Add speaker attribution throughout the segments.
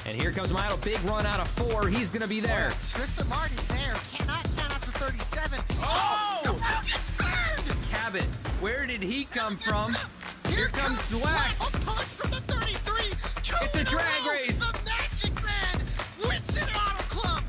Speaker 1: And here comes Milo, big run out of 4. He's going to be there.
Speaker 2: Tristan Martin's there. Cannot count out to 37.
Speaker 1: Oh!
Speaker 2: No, gets burned!
Speaker 1: Cabot, where did he come from? Here comes
Speaker 2: Slack.
Speaker 1: Slack.
Speaker 2: A punch from the 33.
Speaker 1: It's a drag race.
Speaker 2: The Magic Man wins it Auto Club.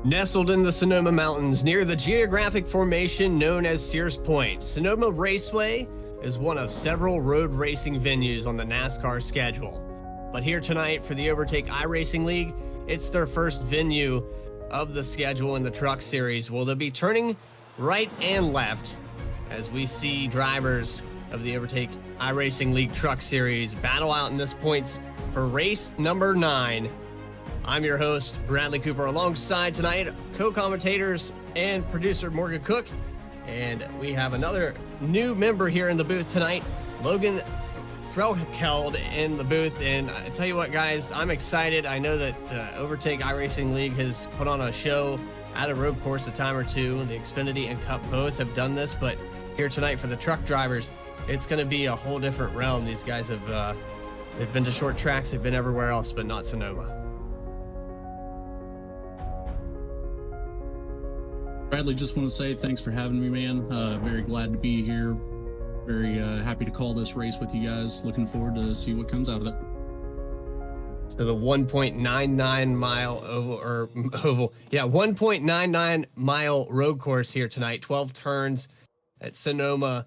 Speaker 3: Nestled in the Sonoma Mountains near the geographic formation known as Sears Point, Sonoma Raceway is one of several road racing venues on the NASCAR schedule. But here tonight for the Overtake iRacing League, it's their first venue of the schedule in the Truck Series. Well, they'll be turning right and left as we see drivers of the Overtake iRacing League Truck Series battle out in this points for race number 9. I'm your host, Bradley Cooper, alongside tonight co-commentators and producer Morgan Cook. And we have another new member here in the booth tonight, Logan Threlkeld in the booth. And I tell you what, guys, I'm excited. I know that Overtake iRacing League has put on a show at a road course a time or two. The Xfinity and Cup both have done this, but here tonight for the truck drivers, it's going to be a whole different realm. These guys have they've been to short tracks, they've been everywhere else, but not Sonoma.
Speaker 4: Bradley, just want to say thanks for having me, man. Very glad to be here. Very happy to call this race with you guys. Looking forward to see what comes out of it.
Speaker 3: So the 1.99 mile oval, 1.99 mile road course here tonight, 12 turns at Sonoma.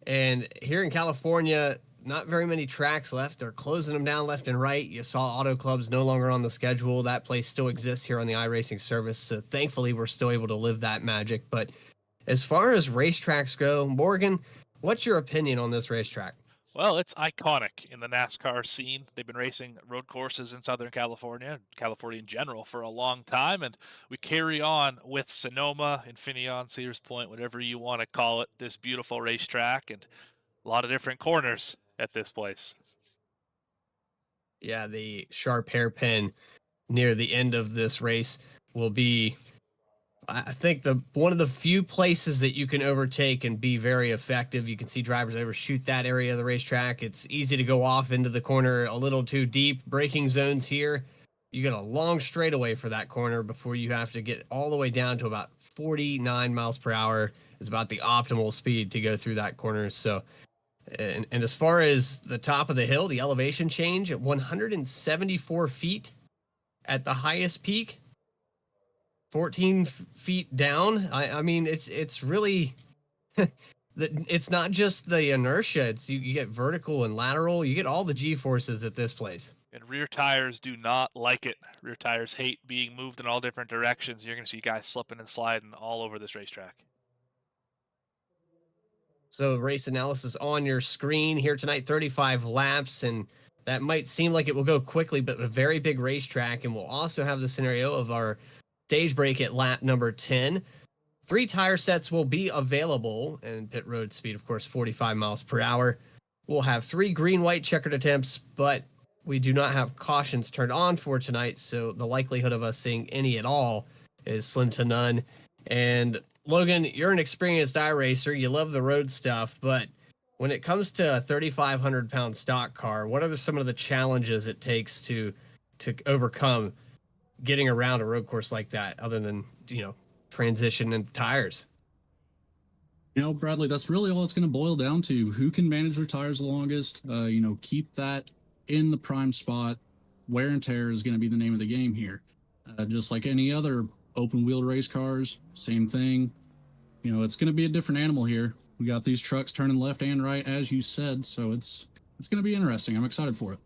Speaker 3: And here in California, not very many tracks left. They're closing them down left and right. You saw Auto Club's no longer on the schedule. That place still exists here on the iRacing service. So thankfully, we're still able to live that magic. But as far as racetracks go, Morgan, what's your opinion on this racetrack?
Speaker 5: Well, it's iconic in the NASCAR scene. They've been racing road courses in Southern California, California in general, for a long time. And we carry on with Sonoma, Infineon, Sears Point, whatever you want to call it, this beautiful racetrack and a lot of different corners at this place.
Speaker 3: Yeah, the sharp hairpin near the end of this race will be, I think, one of the few places that you can overtake and be very effective. You can see drivers overshoot that area of the racetrack. It's easy to go off into the corner a little too deep. Braking zones here. You get a long straightaway for that corner before you have to get all the way down to about 49 miles per hour. It's about the optimal speed to go through that corner. So, and as far as the top of the hill, the elevation change at 174 feet at the highest peak, 14 feet down. I mean, it's really, it's not just the inertia. It's you get vertical and lateral. You get all the G-forces at this place.
Speaker 5: And rear tires do not like it. Rear tires hate being moved in all different directions. You're going to see guys slipping and sliding all over this racetrack.
Speaker 3: So race analysis on your screen here tonight, 35 laps, and that might seem like it will go quickly, but a very big racetrack. And we'll also have the scenario of our stage break at lap number 10. 3 tire sets will be available, and pit road speed, of course, 45 miles per hour. We'll have 3 green-white checkered attempts, but we do not have cautions turned on for tonight, so the likelihood of us seeing any at all is slim to none. And Logan, you're an experienced iRacer. You love the road stuff, but when it comes to a 3,500-pound stock car, what are some of the challenges it takes to overcome getting around a road course like that, other than, transition and tires?
Speaker 4: Bradley, that's really all it's going to boil down to. Who can manage their tires the longest? Keep that in the prime spot. Wear and tear is going to be the name of the game here. Just like any other open wheel race cars, same thing. It's going to be a different animal here. We got these trucks turning left and right, as you said, so it's going to be interesting. I'm excited for it.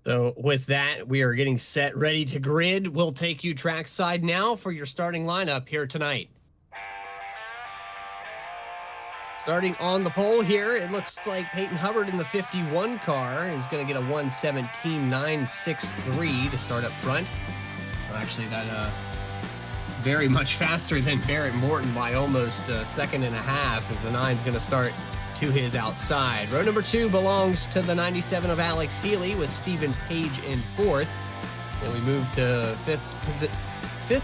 Speaker 3: So with that, we are getting set, ready to grid. We'll take you trackside now for your starting lineup here tonight. Starting on the pole here, it looks like Peyton Hubbard in the 51 car is going to get a 1:17.963 to start up front. Well, actually, that very much faster than Barrett Morton by almost a second and a half, as the 9's going to start to his outside. Row number 2 belongs to the 97 of Alex Healy with Stephen Page in 4th. Then we move to fifth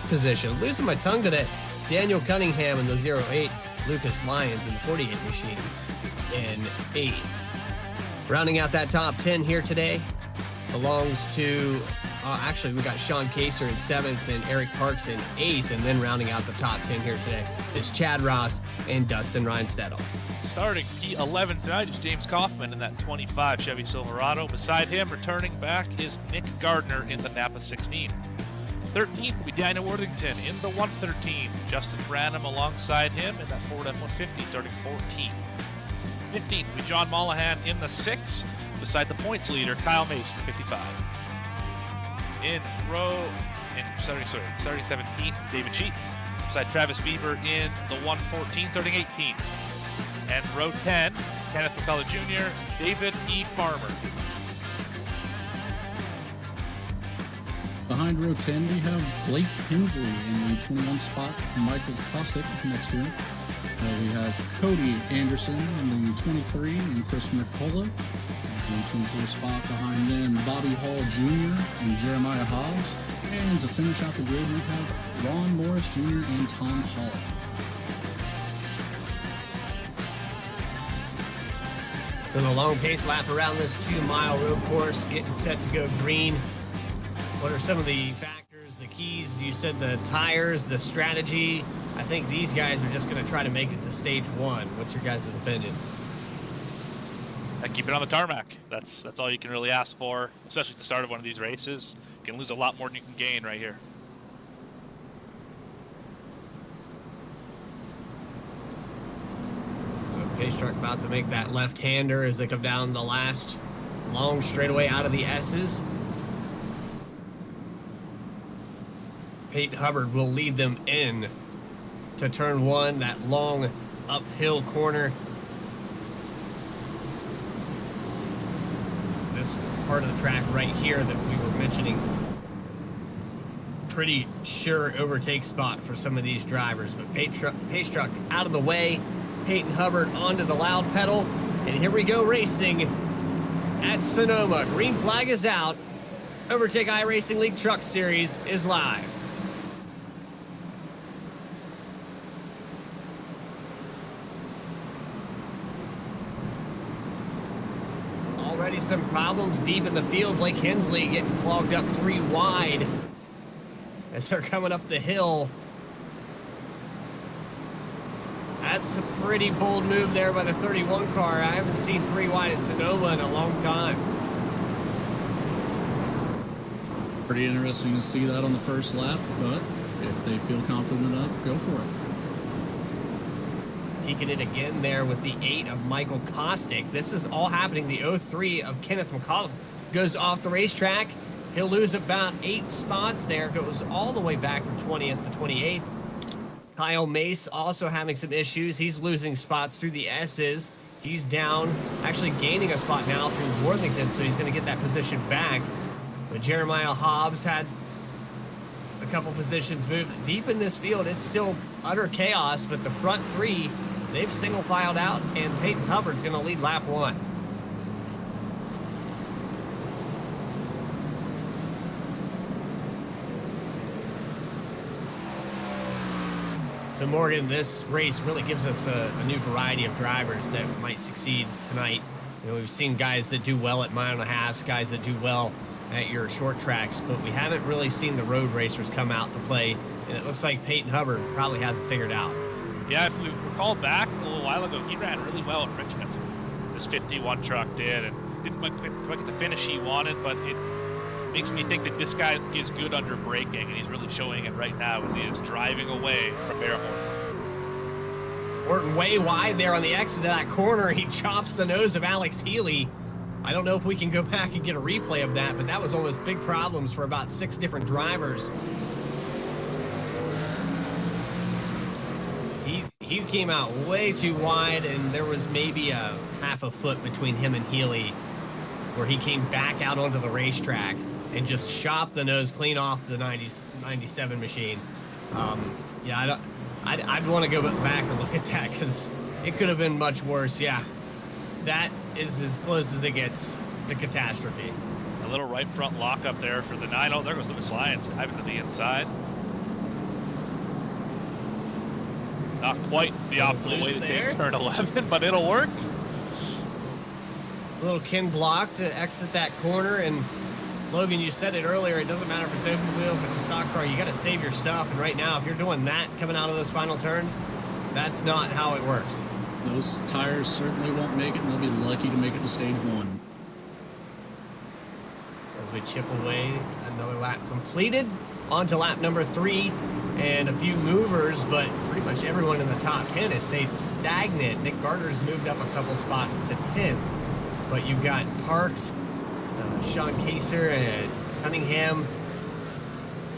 Speaker 3: position. Losing my tongue today. Daniel Cunningham in the 08. Lucas Lyons in the 48 machine in 8th. Rounding out that top 10 here today belongs to, actually we got Sean Kaser in 7th and Eric Parks in 8th, and then rounding out the top 10 here today is Chad Ross and Dustin Reinstedel.
Speaker 5: Starting P11 tonight is James Kaufman in that 25 Chevy Silverado. Beside him, returning back, is Nick Gardner in the Napa 16. 13th will be Daniel Worthington in the 113. Justin Branham alongside him in that Ford F-150 starting 14th. 15th will be John Mollahan in the 6 beside the points leader Kyle Mace in the 55. Starting 17th, David Sheets beside Travis Bieber in the 114 starting 18th. And row 10, Kenneth McCullough Jr., David E. Farmer.
Speaker 4: Behind row 10, we have Blake Hensley in the 21 spot, Michael Kostick next to him. We have Cody Anderson in the 23 and Chris McCullough in the 24 spot. Behind them, Bobby Hall Jr. and Jeremiah Hobbs. And to finish out the grid, we have Ron Morris Jr. and Tom Hall.
Speaker 3: So the long pace lap around this 2-mile road course getting set to go green. What are some of the factors, the keys? You said the tires, the strategy. I think these guys are just going to try to make it to stage 1. What's your guys' opinion?
Speaker 5: Keep it on the tarmac. That's all you can really ask for, especially at the start of one of these races. You can lose a lot more than you can gain right here.
Speaker 3: So pace truck about to make that left-hander as they come down the last long straightaway out of the S's. Peyton Hubbard will lead them in to turn 1, that long uphill corner. This part of the track right here that we were mentioning, pretty sure overtake spot for some of these drivers, but pace truck out of the way, Peyton Hubbard onto the loud pedal, and here we go racing at Sonoma. Green flag is out. Overtake iRacing League Truck Series is live. Already some problems deep in the field. Blake Hensley getting clogged up 3 wide as they're coming up the hill. That's a pretty bold move there by the 31 car. I haven't seen 3 wide at Sonoma in a long time.
Speaker 4: Pretty interesting to see that on the first lap, but if they feel confident enough, go for it.
Speaker 3: Peeking it again there with the 8 of Michael Kostick. This is all happening. The 03 of Kenneth McCullough goes off the racetrack. He'll lose about 8 spots there. Goes all the way back from 20th to 28th. Kyle Mace also having some issues. He's losing spots through the S's. He's down, actually gaining a spot now through Worthington, so he's going to get that position back. But Jeremiah Hobbs had a couple positions moved. Deep in this field, it's still utter chaos, but the front 3, they've single filed out, and Peyton Hubbard's going to lead lap 1. So Morgan, this race really gives us a new variety of drivers that might succeed tonight. You know, we've seen guys that do well at 1.5 miles, guys that do well at your short tracks, but we haven't really seen the road racers come out to play, and it looks like Peyton Hubbard probably has it figured out.
Speaker 5: Yeah, if we recall back a little while ago, he ran really well at Richmond. This 51 truck did, and didn't quite get the finish he wanted, but it makes me think that this guy is good under braking, and he's really showing it right now as he is driving away from Barrett
Speaker 3: Morton way wide there on the exit of that corner. He chops the nose of Alex Healy. I don't know if we can go back and get a replay of that, but that was almost big problems for about 6 different drivers. he came out way too wide, and there was maybe a half a foot between him and Healy, where he came back out onto the racetrack and just chopped the nose clean off the 97 machine. Yeah, I'd want to go back and look at that, because it could have been much worse. Yeah, that is as close as it gets to catastrophe.
Speaker 5: A little right front lock up there for the 9. Oh, there goes Lucas Lyons diving to the inside. Not quite the optimal way to take turn 11, but it'll work.
Speaker 3: A little Ken block to exit that corner, and Logan, you said it earlier, it doesn't matter if it's open wheel, if it's a stock car, you got to save your stuff. And right now, if you're doing that coming out of those final turns, that's not how it works.
Speaker 4: Those tires certainly won't make it, and they'll be lucky to make it to stage 1.
Speaker 3: As we chip away, another lap completed. On to lap number 3, and a few movers, but pretty much everyone in the top 10 has stayed stagnant. Nick Gardner's moved up a couple spots to 10th, but you've got Parks, Sean Kaser, and Cunningham.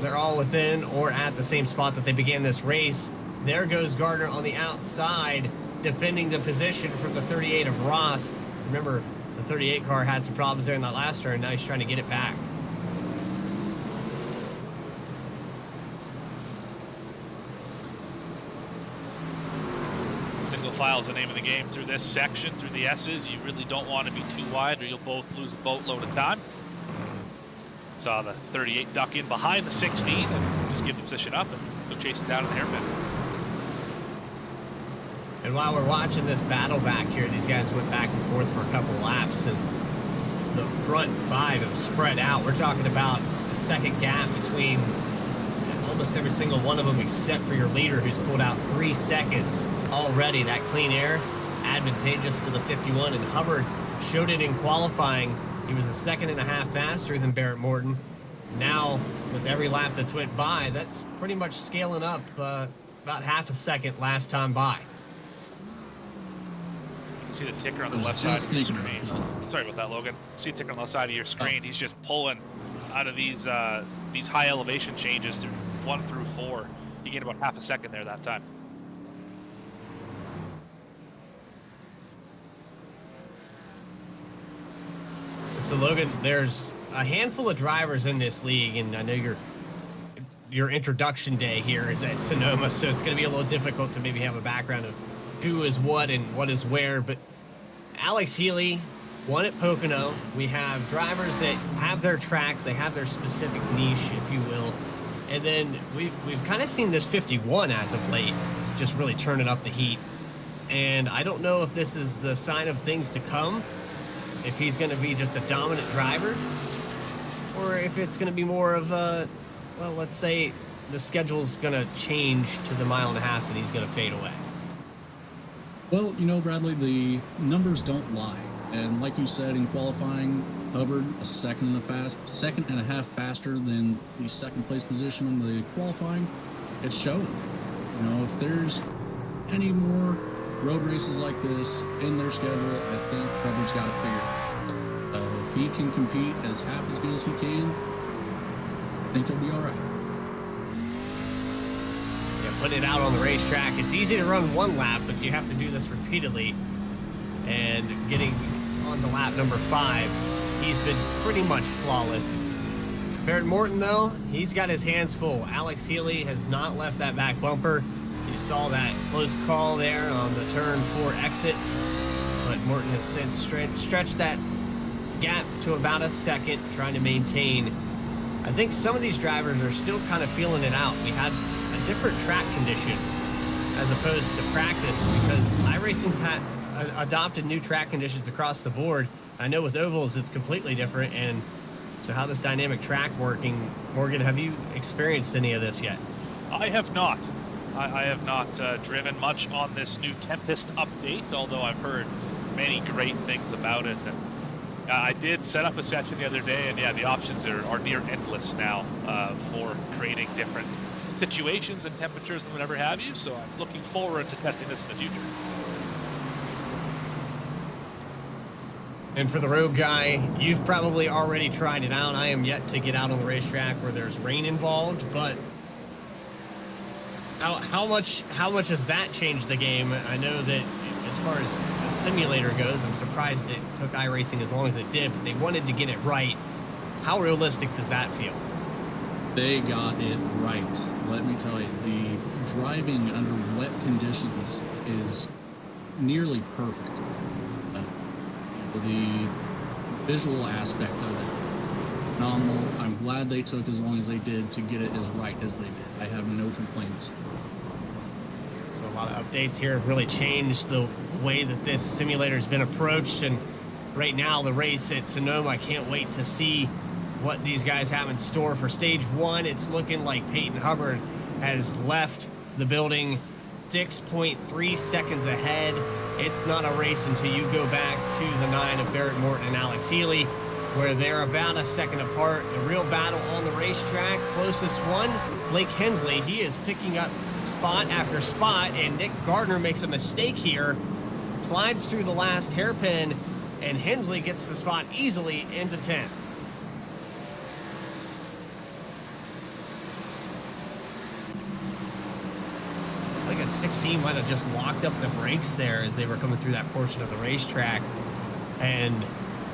Speaker 3: They're all within or at the same spot that they began this race. There goes Gardner on the outside, defending the position from the 38 of Ross. Remember, the 38 car had some problems there in that last turn. Now he's trying to get it back.
Speaker 5: Single file is the name of the game through this section, through the S's. You really don't want to be too wide, or you'll both lose a boatload of time. Saw the 38 duck in behind the 16 and just give the position up and go chasing down in the hairpin.
Speaker 3: And while we're watching this battle back here, these guys went back and forth for a couple laps, and the front 5 have spread out. We're talking about a second gap between almost every single one of them, except for your leader, who's pulled out 3 seconds already. That clean air advantageous to the 51, and Hubbard showed it in qualifying. He was a second and a half faster than Barrett Morton. Now, with every lap that's went by, that's pretty much scaling up about half a second last time by.
Speaker 5: You can see the ticker on the left side of your screen. Sorry about that, Logan. See the ticker on the left side of your screen. He's just pulling out of these high elevation changes through 1 through 4. He gained about half a second there that time.
Speaker 3: So Logan, there's a handful of drivers in this league, and I know your introduction day here is at Sonoma, so it's going to be a little difficult to maybe have a background of who is what and what is where. But Alex Healy won at Pocono. We have drivers that have their tracks, they have their specific niche, if you will. And then we've kind of seen this 51 as of late, just really turning up the heat. And I don't know if this is the sign of things to come, if he's going to be just a dominant driver, or if it's going to be more of a, well, let's say the schedule's going to change to the 1.5 miles and he's going to fade away.
Speaker 4: Well, you know, Bradley, the numbers don't lie. And like you said, in qualifying, Hubbard a second and a half faster than the second place position in the qualifying. It's showing. You know, if there's any more road races like this in their schedule, I think Hubbard's got it figured out. If he can compete as half as good as he can, I think he'll be all right.
Speaker 3: Yeah, putting it out on the racetrack, it's easy to run 1 lap, but you have to do this repeatedly. And getting on to lap number 5, he's been pretty much flawless. Barrett Morton, though, he's got his hands full. Alex Healy has not left that back bumper. You saw that close call there on the turn 4 exit, but Morton has since stretched that gap to about a second, trying to maintain. I think some of these drivers are still kind of feeling it out. We had a different track condition as opposed to practice, because iRacing's had adopted new track conditions across the board. I know with ovals it's completely different, and so how this dynamic track working, Morgan, have you experienced any of this yet?
Speaker 5: I have not. I have not driven much on this new Tempest update, although I've heard many great things about it. And I did set up a session the other day, and yeah, the options are near endless now for creating different situations and temperatures and whatever have you. So I'm looking forward to testing this in the future.
Speaker 3: And for the road guy, you've probably already tried it out. I am yet to get out on the racetrack where there's rain involved, but How much has that changed the game? I know that as far as the simulator goes, I'm surprised it took iRacing as long as it did, but they wanted to get it right. How realistic does that feel?
Speaker 4: They got it right. Let me tell you, the driving under wet conditions is nearly perfect. The visual aspect of it, phenomenal. I'm glad they took as long as they did to get it as right as they did. I have no complaints.
Speaker 3: So a lot of updates here have really changed the way that this simulator has been approached, and right now the race at Sonoma, I can't wait to see what these guys have in store for stage 1. It's looking like Peyton Hubbard has left the building 6.3 seconds ahead. It's not a race until you go back to the 9 of Barrett Morton and Alex Healy, where they're about a second apart. The real battle on the racetrack, closest one, Blake Hensley. He is picking up spot after spot, and Nick Gardner makes a mistake here, slides through the last hairpin, and Hensley gets the spot easily into 10th. I think a 16 might have just locked up the brakes there as they were coming through that portion of the racetrack, and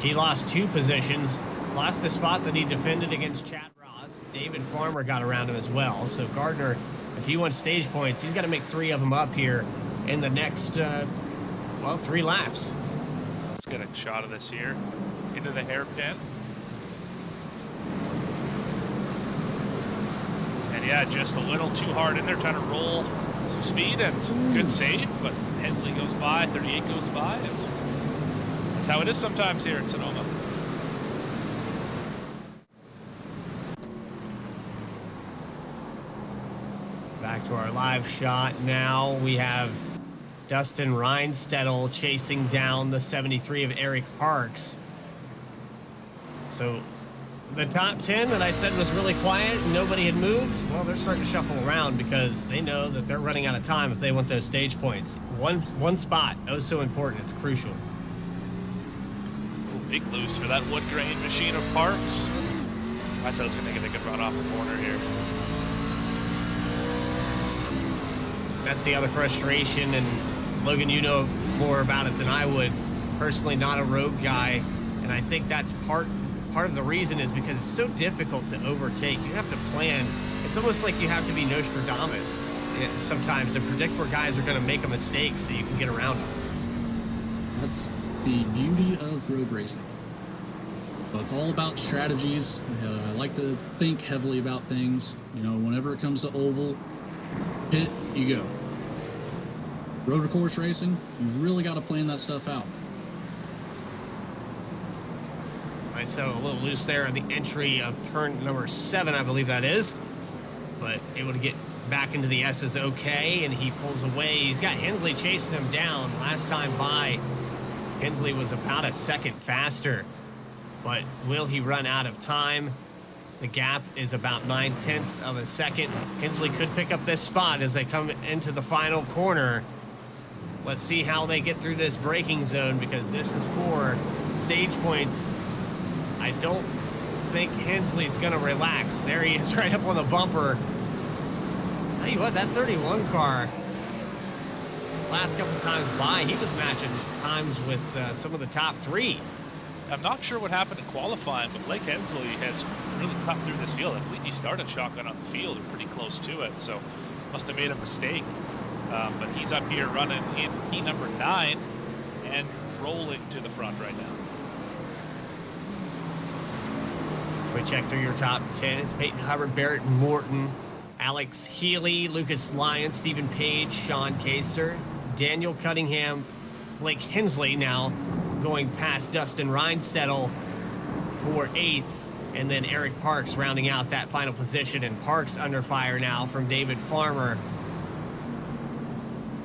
Speaker 3: he lost 2 positions, lost the spot that he defended against Chad Ross. David Farmer got around him as well, so Gardner, if he wants stage points, he's got to make 3 of them up here in the next, 3 laps.
Speaker 5: Let's get a shot of this here. Into the hairpin. And yeah, just a little too hard in there, trying to roll some speed, and good save, but Hensley goes by, 38 goes by, and that's how it is sometimes here at Sonoma.
Speaker 3: Back to our live shot now. We have Dustin Reinstedel chasing down the 73 of Eric Parks. So the top 10 that I said was really quiet and nobody had moved, well, they're starting to shuffle around because they know that they're running out of time if they want those stage points. One spot, oh so important, it's crucial.
Speaker 5: Ooh, big loose for that wood grain machine of Parks. I thought I was going to get a good run off the corner here.
Speaker 3: That's the other frustration, and Logan, you know more about it than I would. Personally, not a road guy, and I think that's part of the reason is because it's so difficult to overtake. You have to plan. It's almost like you have to be Nostradamus sometimes and predict where guys are going to make a mistake so you can get around them.
Speaker 4: That's the beauty of road racing. So it's all about strategies. I like to think heavily about things. You know, whenever it comes to oval, pit, you go. Road or course racing, you really got to plan that stuff out.
Speaker 3: Right, so a little loose there at the entry of turn number 7, I believe that is. But able to get back into the S's okay, and he pulls away. He's got Hensley chasing him down. Last time by, Hensley was about a second faster. But will he run out of time? The gap is about 9/10 of a second. Hensley could pick up this spot as they come into the final corner. Let's see how they get through this braking zone, because this is for stage points. I don't think Hensley's going to relax. There he is right up on the bumper. Tell you what, that 31 car, last couple times by, he was matching times with some of the top 3.
Speaker 5: I'm not sure what happened in qualifying, but Blake Hensley has really cut through this field. I believe he started shotgun on the field or pretty close to it, so must have made a mistake. But he's up here running in key number 9 and rolling to the front right now.
Speaker 3: We check through your top 10. It's Peyton Hubbard, Barrett Morton, Alex Healy, Lucas Lyon, Stephen Page, Sean Kaser, Daniel Cunningham, Blake Hensley now going past Dustin Reinstedel for 8th, and then Eric Parks rounding out that final position, and Parks under fire now from David Farmer.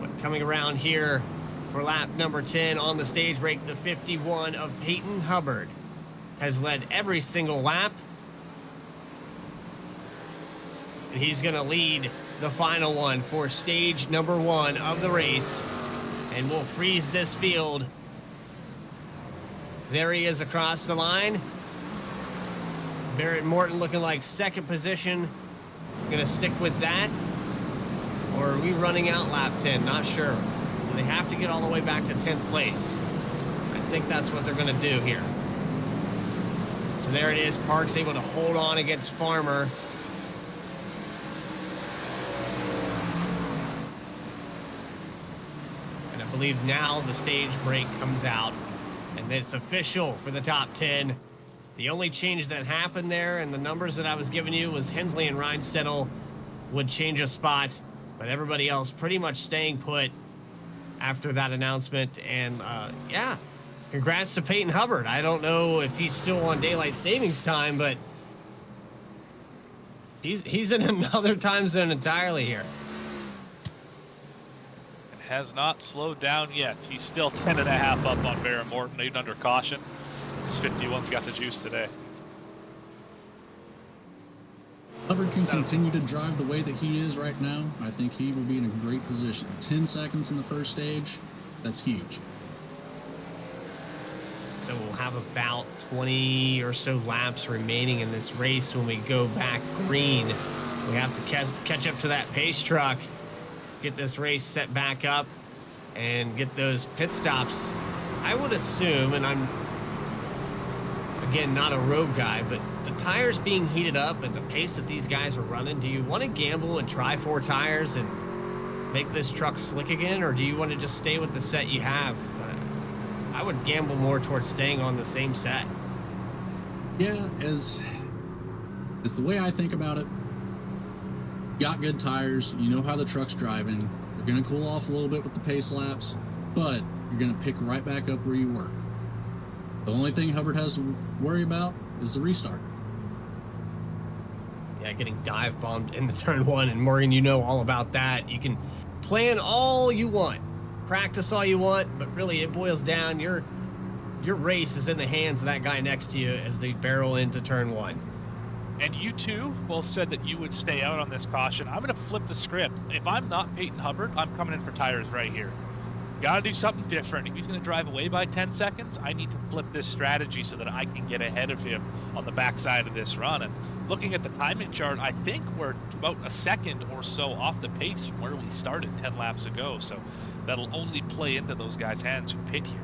Speaker 3: But coming around here for lap number 10 on the stage break, the 51 of Peyton Hubbard has led every single lap. And he's going to lead the final one for stage number 1 of the race. And we'll freeze this field. There he is across the line. Barrett Morton looking like second position. Going to stick with that. Or are we running out lap 10? Not sure. Do they have to get all the way back to 10th place? I think that's what they're going to do here. So there it is. Park's able to hold on against Farmer. And I believe now the stage break comes out. And it's official for the top 10. The only change that happened there and the numbers that I was giving you was Hensley and Reinstedel would change a spot, but everybody else pretty much staying put after that announcement. And yeah, congrats to Peyton Hubbard. I don't know if he's still on daylight savings time, but he's in another time zone entirely here.
Speaker 5: And has not slowed down yet. He's still 10.5 up on Barrett Morton, even under caution. His 51's got the juice today.
Speaker 4: Hubbard can continue to drive the way that he is right now. I think he will be in a great position. 10 seconds in the first stage, that's huge.
Speaker 3: So we'll have about 20 or so laps remaining in this race when we go back green. We have to catch up to that pace truck, get this race set back up, and get those pit stops. I would assume, and I'm, again, not a road guy, but the tires being heated up at the pace that these guys are running, do you want to gamble and try 4 tires and make this truck slick again, or do you want to just stay with the set you have? I would gamble more towards staying on the same set.
Speaker 4: Yeah, as the way I think about it, you got good tires, you know how the truck's driving, you're going to cool off a little bit with the pace laps, but you're going to pick right back up where you were. The only thing Hubbard has to worry about is the restart.
Speaker 3: Yeah, getting dive bombed in the turn 1, and Morgan, you know all about that. You can plan all you want, practice all you want, but really it boils down, your race is in the hands of that guy next to you as they barrel into turn 1.
Speaker 5: And you two both said that you would stay out on this caution. I'm going to flip the script. If I'm not Peyton Hubbard, I'm coming in for tires right here. Got to do something different. If he's going to drive away by 10 seconds, I need to flip this strategy so that I can get ahead of him on the backside of this run. And looking at the timing chart, I think we're about a second or so off the pace from where we started 10 laps ago. So that'll only play into those guys' hands who pit here.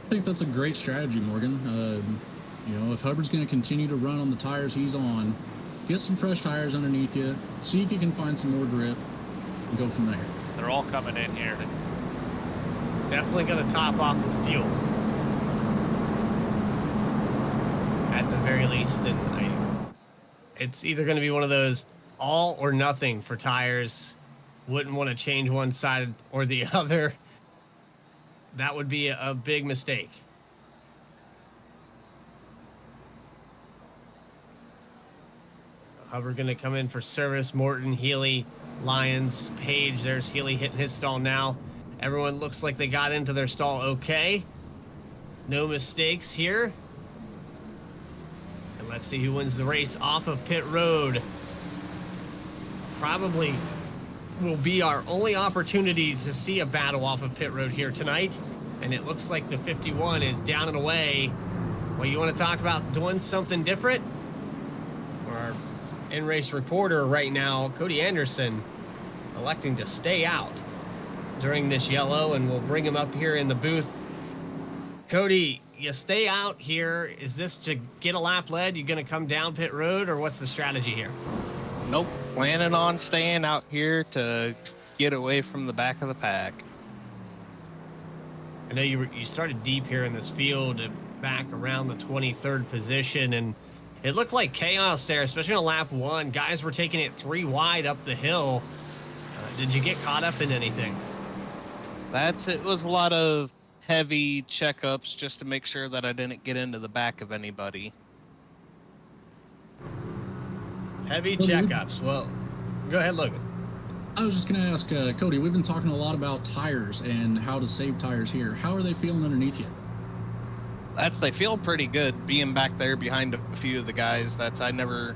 Speaker 4: I think that's a great strategy, Morgan. You know, if Hubbard's going to continue to run on the tires he's on, get some fresh tires underneath you, see if you can find some more grip, and go from there.
Speaker 5: They're all coming in here.
Speaker 3: Definitely going to top off with fuel. At the very least, and it's either going to be one of those all or nothing for tires. Wouldn't want to change one side or the other. That would be a big mistake. Hubbard going to come in for service. Morton, Healy, Lyons, Page. There's Healy hitting his stall now. Everyone looks like they got into their stall okay. No mistakes here. And let's see who wins the race off of pit road. Probably will be our only opportunity to see a battle off of pit road here tonight. And it looks like the 51 is down and away. Well, you want to talk about doing something different? Our in-race reporter right now, Cody Anderson, electing to stay out during this yellow, and we'll bring him up here in the booth. Cody, you stay out here. Is this to get a lap led? You going to come down pit road, or what's the strategy here?
Speaker 6: Nope, planning on staying out here to get away from the back of the pack.
Speaker 3: I know you started deep here in this field, back around the 23rd position, and it looked like chaos there, especially on lap 1. Guys were taking it 3 wide up the hill. Did you get caught up in anything?
Speaker 6: It was a lot of heavy checkups just to make sure that I didn't get into the back of anybody.
Speaker 3: Heavy checkups. Well, go ahead, Logan.
Speaker 4: I was just going to ask, Cody, we've been talking a lot about tires and how to save tires here. How are they feeling underneath you?
Speaker 6: They feel pretty good being back there behind a few of the guys. I never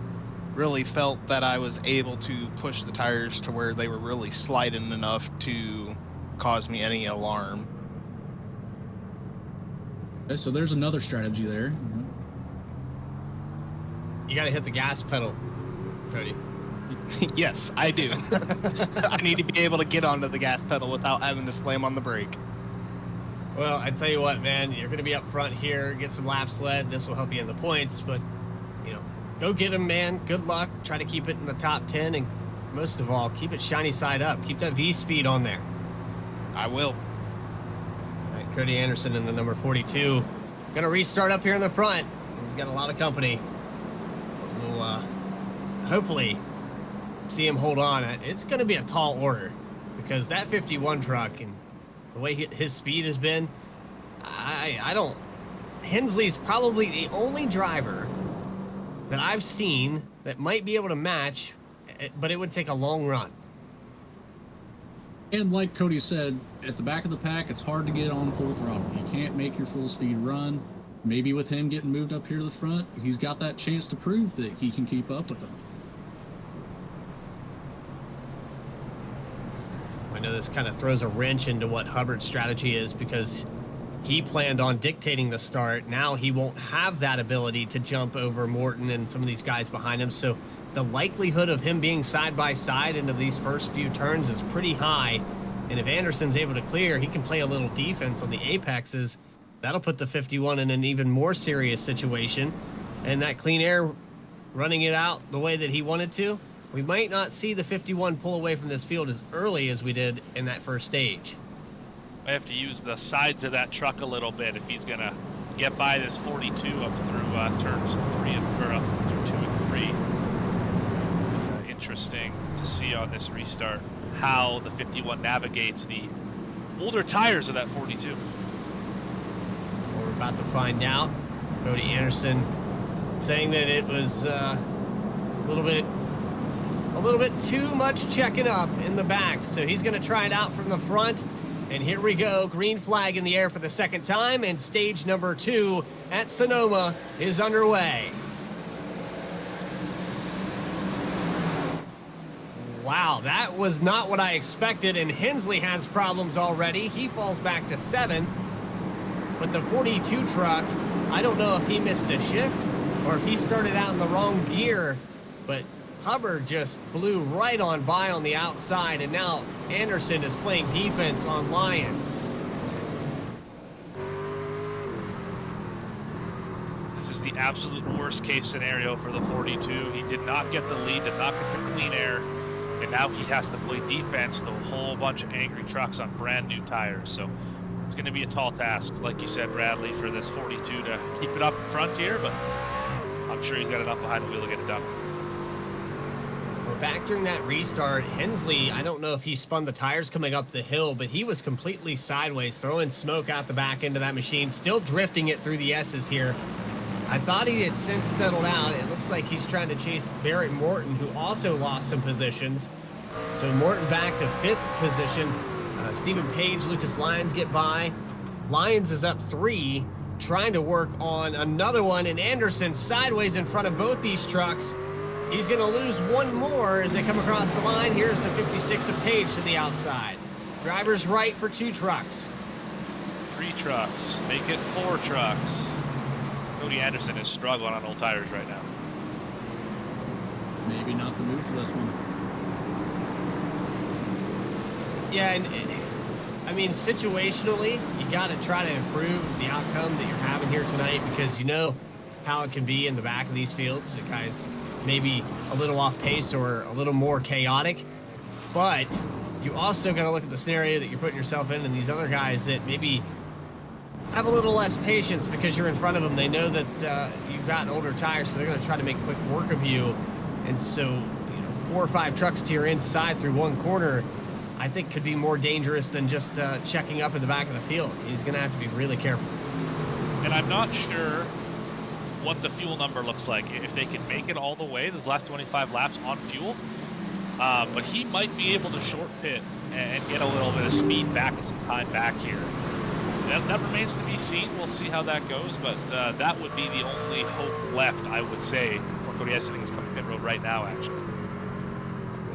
Speaker 6: really felt that I was able to push the tires to where they were really sliding enough to cause me any alarm.
Speaker 4: Okay, so there's another strategy there.
Speaker 3: You got to hit the gas pedal Cody?
Speaker 6: Yes, I do. I need to be able to get onto the gas pedal without having to slam on the brake.
Speaker 3: Well, I tell you what, man, you're going to be up front here, get some laps led. This will help you in the points, but, you know, go get them, man. Good luck. Try to keep it in the top 10, and most of all, keep it shiny side up. Keep that V-speed on there.
Speaker 6: I will.
Speaker 3: All right, Cody Anderson in the number 42. Going to restart up here in the front. He's got a lot of company. We'll hopefully see him hold on. It's going to be a tall order because that 51 truck and the way his speed has been, I don't. Hensley's probably the only driver that I've seen that might be able to match, but it would take a long run.
Speaker 4: And like Cody said, at the back of the pack, it's hard to get on full throttle. You can't make your full speed run. Maybe with him getting moved up here to the front, he's got that chance to prove that he can keep up with them.
Speaker 3: I know this kind of throws a wrench into what Hubbard's strategy is because he planned on dictating the start. Now he won't have that ability to jump over Morton and some of these guys behind him. So the likelihood of him being side by side into these first few turns is pretty high. And if Anderson's able to clear, he can play a little defense on the apexes. That'll put the 51 in an even more serious situation. And that clean air running it out the way that he wanted to, we might not see the 51 pull away from this field as early as we did in that first stage.
Speaker 5: I have to use the sides of that truck a little bit if he's going to get by this 42 up through turns 2 and 3. Interesting to see on this restart how the 51 navigates the older tires of that 42.
Speaker 3: Well, we're about to find out. Cody Anderson saying that it was a little bit too much checking up in the back, so he's going to try it out from the front. And here we go, green flag in the air for the second time, and stage number 2 at Sonoma is underway. Wow, that was not what I expected, and Hensley has problems already. He falls back to 7th, but the 42 truck, I don't know if he missed a shift or if he started out in the wrong gear, but Hubbard just blew right on by on the outside, and now Anderson is playing defense on Lyons.
Speaker 5: This is the absolute worst case scenario for the 42. He did not get the lead, did not get the clean air, and now he has to play defense to a whole bunch of angry trucks on brand new tires. So it's going to be a tall task, like you said, Bradley, for this 42 to keep it up front here, but I'm sure he's got enough behind the wheel to get it done.
Speaker 3: Well, back during that restart, Hensley, I don't know if he spun the tires coming up the hill, but he was completely sideways, throwing smoke out the back end of that machine, still drifting it through the S's here. I thought he had since settled out. It looks like he's trying to chase Barrett Morton, who also lost some positions. So Morton back to 5th position. Stephen Page, Lucas Lyons get by. Lyons is up 3, trying to work on another one, and Anderson sideways in front of both these trucks. He's going to lose one more as they come across the line. Here's the 56 of Page to the outside. Driver's right for 2 trucks.
Speaker 5: 3 trucks. Make it 4 trucks. Cody Anderson is struggling on old tires right now.
Speaker 4: Maybe not the move for this one.
Speaker 3: Yeah, and I mean, situationally, you got to try to improve the outcome that you're having here tonight because you know how it can be in the back of these fields. The guys maybe a little off pace or a little more chaotic, but you also got to look at the scenario that you're putting yourself in, and these other guys that maybe have a little less patience because you're in front of them. They know that you've got older tires, so they're going to try to make quick work of you. And so, you know, 4 or 5 trucks to your inside through one corner, I think could be more dangerous than just checking up in the back of the field. He's going to have to be really careful.
Speaker 5: And I'm not sure what the fuel number looks like, if they can make it all the way, those last 25 laps on fuel. But he might be able to short pit and get a little bit of speed back and some time back here. That remains to be seen. We'll see how that goes, but that would be the only hope left, I would say, for Cody Anderson. He's coming pit road right now, actually.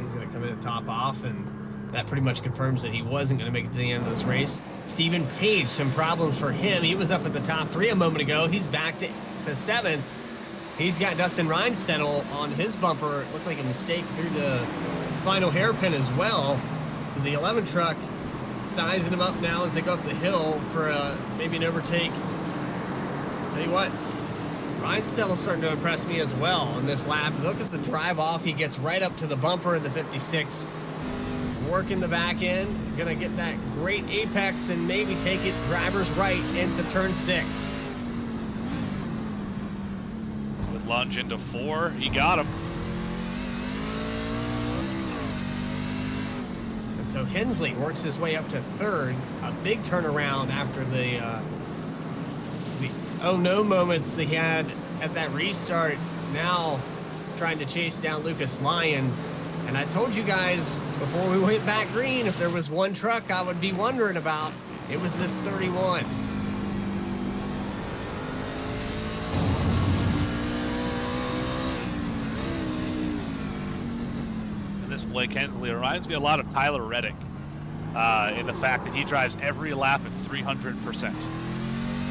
Speaker 3: He's going to come in and top off, and that pretty much confirms that he wasn't going to make it to the end of this race. Stephen Page, some problems for him. He was up at the top 3 a moment ago. He's back to 7th. He's got Dustin Reinstedel on his bumper. It looked like a mistake through the final hairpin as well. The 11 truck sizing him up now as they go up the hill for maybe an overtake. Tell you what, Reinstedel's starting to impress me as well on this lap. Look at the drive off. He gets right up to the bumper in the 56. Working the back end. Gonna get that great apex and maybe take it driver's right into turn 6.
Speaker 5: With lunge into 4, he got him.
Speaker 3: And so Hensley works his way up to 3rd. A big turnaround after the oh no moments he had at that restart. Now trying to chase down Lucas Lyons. And I told you guys before we went back green, if there was one truck I would be wondering about, it was this 31.
Speaker 5: And this Blake Hensley reminds me a lot of Tyler Reddick in the fact that he drives every lap at 300%.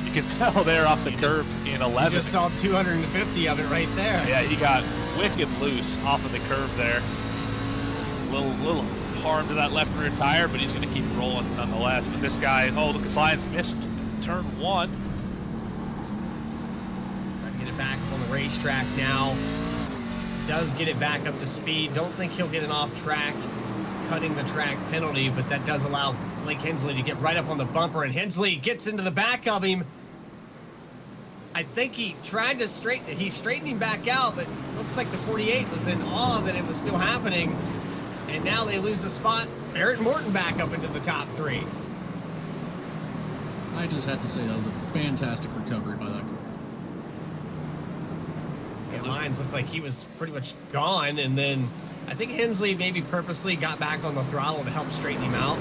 Speaker 5: You can tell there off the curb in 11.
Speaker 3: You just saw 250 of it right there.
Speaker 5: Yeah, he got wicked loose off of the curve there. Little harm to that left rear tire, but he's going to keep rolling nonetheless. But this guy, Lucas Lyons missed turn 1.
Speaker 3: Trying to get it back on the racetrack now. Does get it back up to speed. Don't think he'll get an off-track cutting the track penalty, but that does allow Blake Hensley to get right up on the bumper, and Hensley gets into the back of him. I think he tried to straightened him back out, but looks like the 48 was in awe that it was still happening. And now they lose the spot. Barrett Morton back up into the top 3.
Speaker 4: I just had to say that was a fantastic recovery by that car.
Speaker 3: Yeah, Lyons looked like he was pretty much gone, and then I think Hensley maybe purposely got back on the throttle to help straighten him out.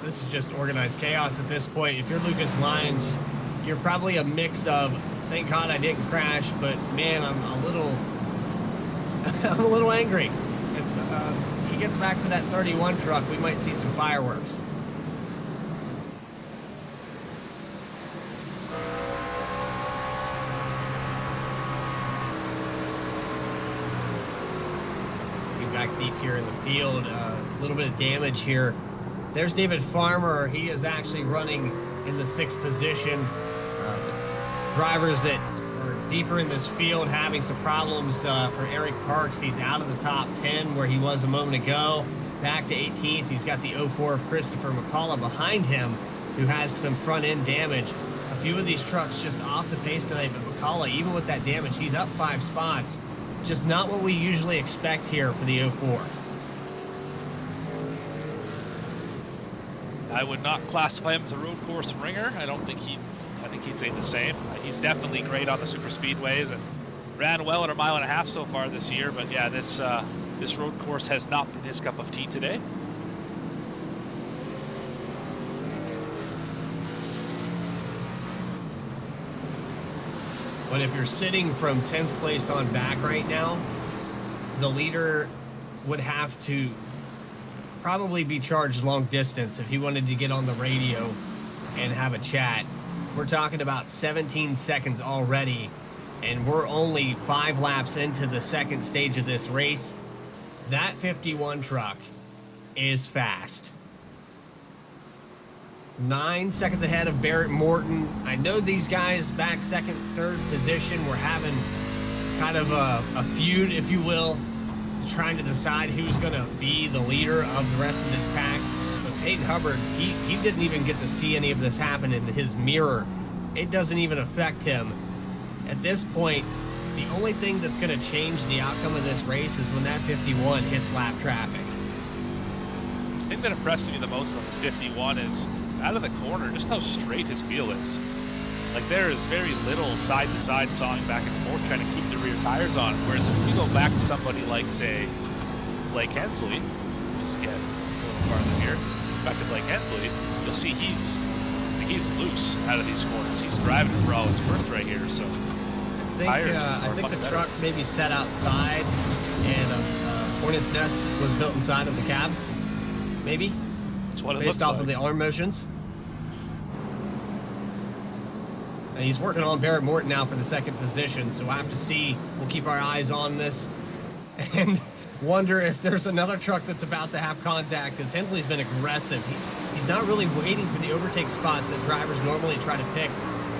Speaker 3: This is just organized chaos at this point. If you're Lucas Lyons, you're probably a mix of, thank God I didn't crash, but man, I'm a little angry. If he gets back to that 31 truck, we might see some fireworks. Back deep here in the field, a little bit of damage here. There's David Farmer. He is actually running in the 6th position. Drivers that are deeper in this field having some problems for Eric Parks. He's out of the top 10 where he was a moment ago. Back to 18th. He's got the 04 of Christopher McCullough behind him, who has some front end damage. A few of these trucks just off the pace tonight, but McCullough, even with that damage, he's up 5 spots. Just not what we usually expect here for the 04.
Speaker 5: I would not classify him as a road course ringer. I think he'd say the same. He's definitely great on the super speedways and ran well at a 1.5 miles so far this year. But yeah, this road course has not been his cup of tea today.
Speaker 3: But if you're sitting from 10th place on back right now, the leader would have to probably be charged long distance if he wanted to get on the radio and have a chat. We're talking about 17 seconds already, and we're only 5 laps into the 2nd stage of this race. That 51 truck is fast. 9 seconds ahead of Barrett Morton. I know these guys back 2nd, 3rd position were having kind of a feud, if you will, trying to decide who's going to be the leader of the rest of this pack. But Peyton Hubbard, he didn't even get to see any of this happen in his mirror. It doesn't even affect him. At this point, the only thing that's going to change the outcome of this race is when that 51 hits lap traffic.
Speaker 5: The thing that impressed me the most on this 51 is out of the corner, just how straight his wheel is. Like, there is very little side-to-side sawing back and forth trying to keep the rear tires on. Whereas if we go back to somebody like, say, Blake Hensley, just get a little farther here, back to Blake Hensley, you'll see he's loose out of these corners. He's driving for all it's worth right here. So
Speaker 3: think,
Speaker 5: tires
Speaker 3: I
Speaker 5: are
Speaker 3: think
Speaker 5: much
Speaker 3: the
Speaker 5: better.
Speaker 3: truck maybe sat outside and a hornet's nest was built inside of the cab. Maybe.
Speaker 5: That's what it
Speaker 3: Based
Speaker 5: looks
Speaker 3: off
Speaker 5: like.
Speaker 3: of the arm motions. And he's working on Barrett Morton now for the second position, so we'll have to see. We'll keep our eyes on this and wonder if there's another truck that's about to have contact, because Hensley's been aggressive. He's not really waiting for the overtake spots that drivers normally try to pick.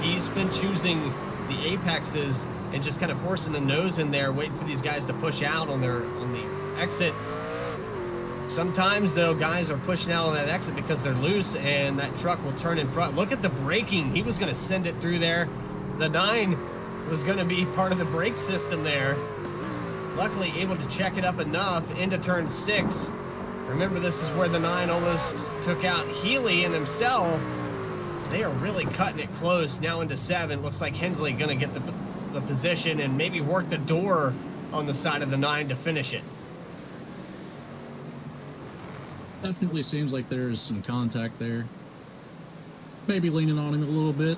Speaker 3: He's been choosing the apexes and just kind of forcing the nose in there, waiting for these guys to push out on the exit. Sometimes, though, guys are pushing out on that exit because they're loose, and that truck will turn in front. Look at the braking. He was going to send it through there. The 9 was going to be part of the brake system there. Luckily, able to check it up enough into turn 6. Remember, this is where the 9 almost took out Healy and himself. They are really cutting it close now into 7. Looks like Hensley going to get the position and maybe work the door on the side of the 9 to finish it.
Speaker 4: Definitely seems like there is some contact there. Maybe leaning on him a little bit,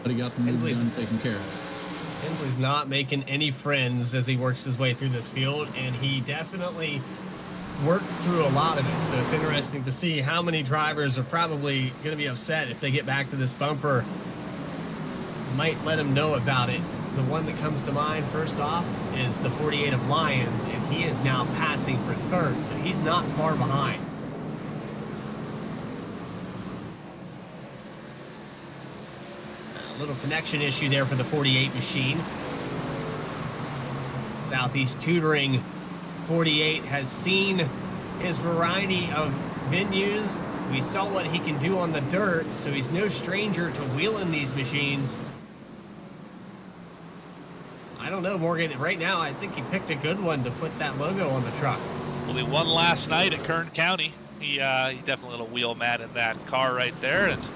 Speaker 4: but he got the move done, taken care of.
Speaker 3: Hensley's not making any friends as he works his way through this field, and he definitely worked through a lot of it. So it's interesting to see how many drivers are probably going to be upset if they get back to this bumper. Might let him know about it. The one that comes to mind first off is the 48 of Lions, and he is now passing for third, so he's not far behind. A little connection issue there for the 48 machine. Southeast Tutoring 48 has seen his variety of venues. We saw what he can do on the dirt, so he's no stranger to wheeling these machines. I don't know, Morgan. Right now, I think he picked a good one to put that logo on the truck.
Speaker 5: Well, he won last night at Kern County. He definitely a little wheel mad in that car right there, and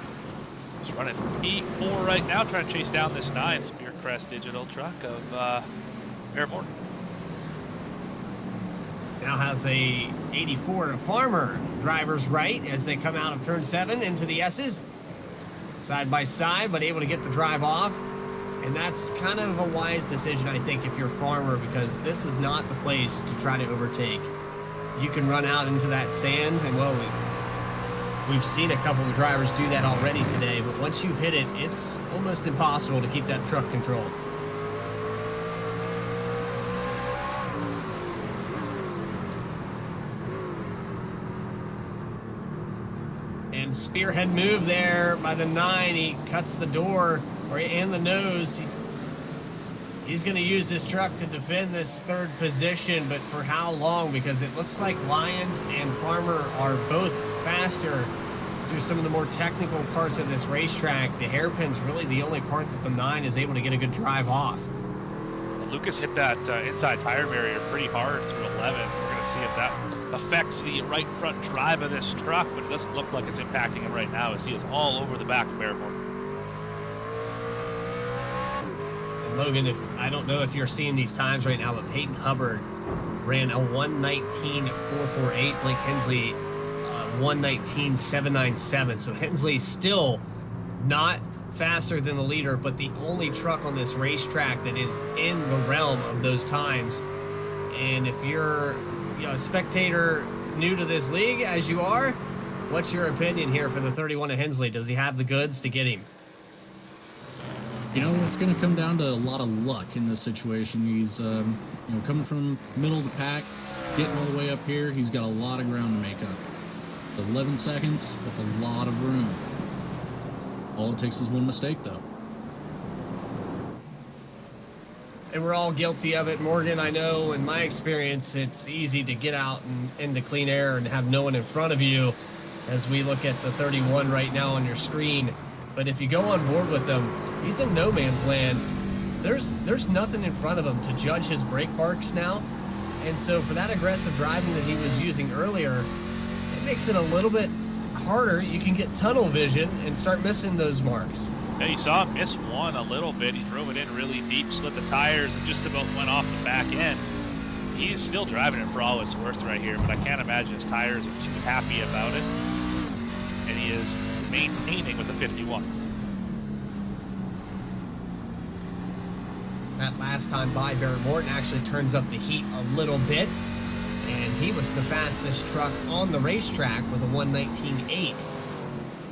Speaker 5: he's running P4 right now, trying to chase down this 9 Spearcrest digital truck of Barrett Morton.
Speaker 3: Now has a 84 Farmer driver's right as they come out of turn 7 into the S's. Side by side, but able to get the drive off. And that's kind of a wise decision, I think, if you're a Farmer, because this is not the place to try to overtake. You can run out into that sand, and well, we've seen a couple of drivers do that already today, but once you hit it, it's almost impossible to keep that truck controlled. And spearhead move there by the 9. He cuts the door and the nose. He's going to use this truck to defend this third position, but for how long? Because it looks like Lions and Farmer are both faster through some of the more technical parts of this racetrack. The hairpin's really the only part that the 9 is able to get a good drive off.
Speaker 5: Lucas hit that inside tire barrier pretty hard through 11. We're going to see if that affects the right front drive of this truck, but it doesn't look like it's impacting him right now as he is all over the back of Barrett Morton.
Speaker 3: Logan, I don't know if you're seeing these times right now, but Peyton Hubbard ran a 1:19.448. Blake Hensley, 1:19.797. So Hensley still not faster than the leader, but the only truck on this racetrack that is in the realm of those times. And if you're a spectator new to this league, as you are, what's your opinion here for the 31 of Hensley? Does he have the goods to get him?
Speaker 4: You know, it's going to come down to a lot of luck in this situation. He's, coming from middle of the pack, getting all the way up here. He's got a lot of ground to make up. 11 seconds, that's a lot of room. All it takes is one mistake, though.
Speaker 3: And we're all guilty of it, Morgan. I know in my experience, it's easy to get out and into clean air and have no one in front of you as we look at the 31 right now on your screen. But if you go on board with him, he's in no man's land. There's nothing in front of him to judge his brake marks now. And so for that aggressive driving that he was using earlier, it makes it a little bit harder. You can get tunnel vision and start missing those marks.
Speaker 5: Yeah, you saw him miss one a little bit. He drove it in really deep, slid the tires, and just about went off the back end. He's still driving it for all it's worth right here, but I can't imagine his tires are too happy about it. And he is maintaining with the 51.
Speaker 3: that last time by. Barrett Morton actually turns up the heat a little bit, and he was the fastest truck on the racetrack with a 1:19.8,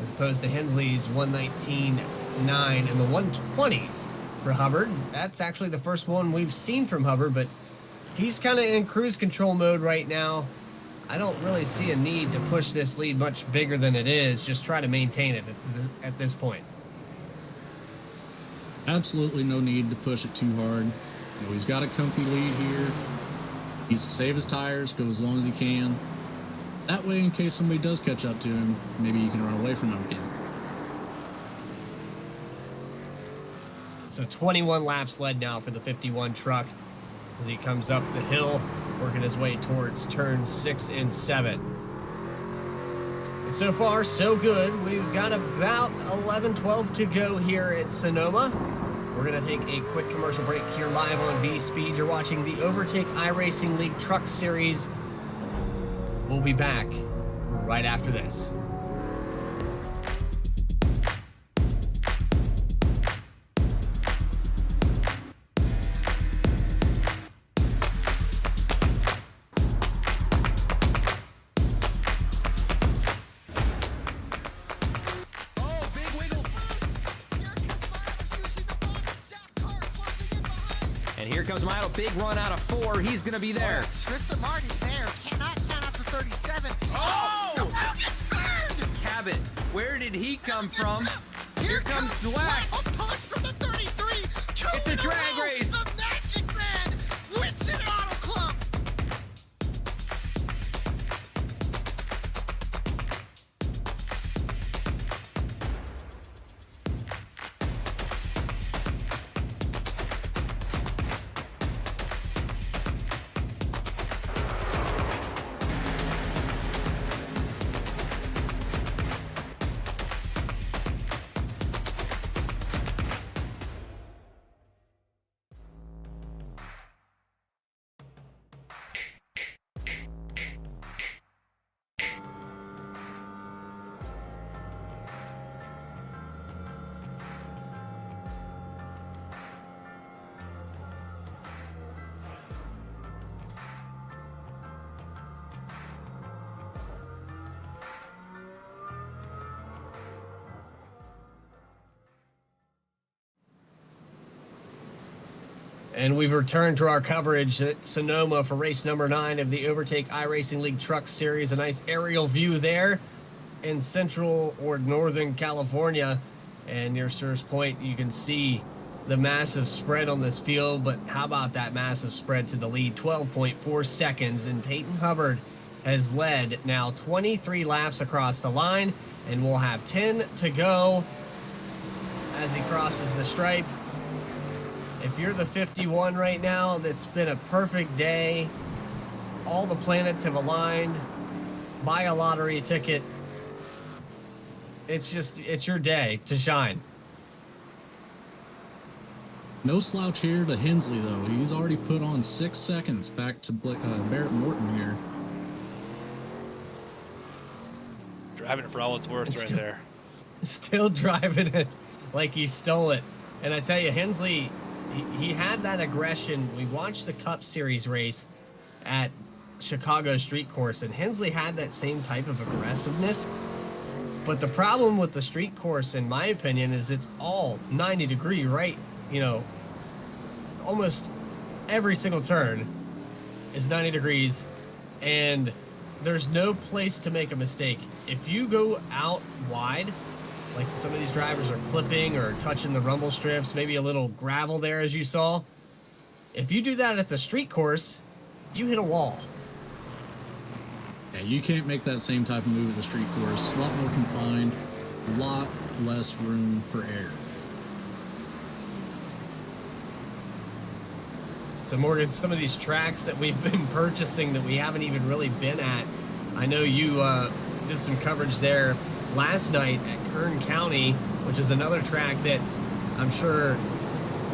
Speaker 3: as opposed to Hensley's 1:19.9 and the 1:20 for Hubbard. That's actually the first one we've seen from Hubbard, but he's kind of in cruise control mode right now. I don't really see a need to push this lead much bigger than it is. Just try to maintain it at this point.
Speaker 4: Absolutely no need to push it too hard. You know, he's got a comfy lead here. He needs to save his tires, go as long as he can. That way, in case somebody does catch up to him, maybe he can run away from him again.
Speaker 3: So 21 laps led now for the 51 truck as he comes up the hill, working his way towards turns 6 and 7. And so far, so good. We've got about 11-12 to go here at Sonoma. We're going to take a quick commercial break here live on V-Speed. You're watching the Overtake iRacing League Truck Series. We'll be back right after this.
Speaker 1: And here comes Milo. Big run out of 4. He's going to be there.
Speaker 2: Tristan Martin's there. Cannot count out to 37.
Speaker 1: Oh!
Speaker 2: The round gets burned!
Speaker 1: Cabot, where did he come from? Here comes
Speaker 2: Slack.
Speaker 1: Slack.
Speaker 2: A punch from the 33. Two
Speaker 1: It's a
Speaker 2: in
Speaker 1: drag
Speaker 2: row.
Speaker 1: race.
Speaker 2: The Magic Man wins it at Auto Club.
Speaker 3: And we've returned to our coverage at Sonoma for race number 9 of the Overtake iRacing League Truck Series. A nice aerial view there in central or northern California. And near Sears Point, you can see the massive spread on this field. But how about that massive spread to the lead? 12.4 seconds. And Peyton Hubbard has led now 23 laps across the line. And we'll have 10 to go as he crosses the stripe. If you're the 51 right now, that's been a perfect day. All the planets have aligned. Buy a lottery ticket. It's your day to shine.
Speaker 4: No slouch here to Hensley, though. He's already put on 6 seconds back to Barrett Morton here.
Speaker 5: Driving it for all it's worth right there.
Speaker 3: Still driving it like he stole it. And I tell you, Hensley, he had that aggression. We watched the Cup Series race at Chicago Street Course, and Hensley had that same type of aggressiveness. But the problem with the street course, in my opinion, is it's all 90-degree right. You know, almost every single turn is 90 degrees, and there's no place to make a mistake. If you go out wide, like some of these drivers are clipping or touching the rumble strips, maybe a little gravel there as you saw. If you do that at the street course, you hit a wall.
Speaker 4: Yeah, you can't make that same type of move at the street course. A lot more confined, a lot less room for error.
Speaker 3: So Morgan, some of these tracks that we've been purchasing that we haven't even really been at, I know you did some coverage there last night at Kern County, which is another track that I'm sure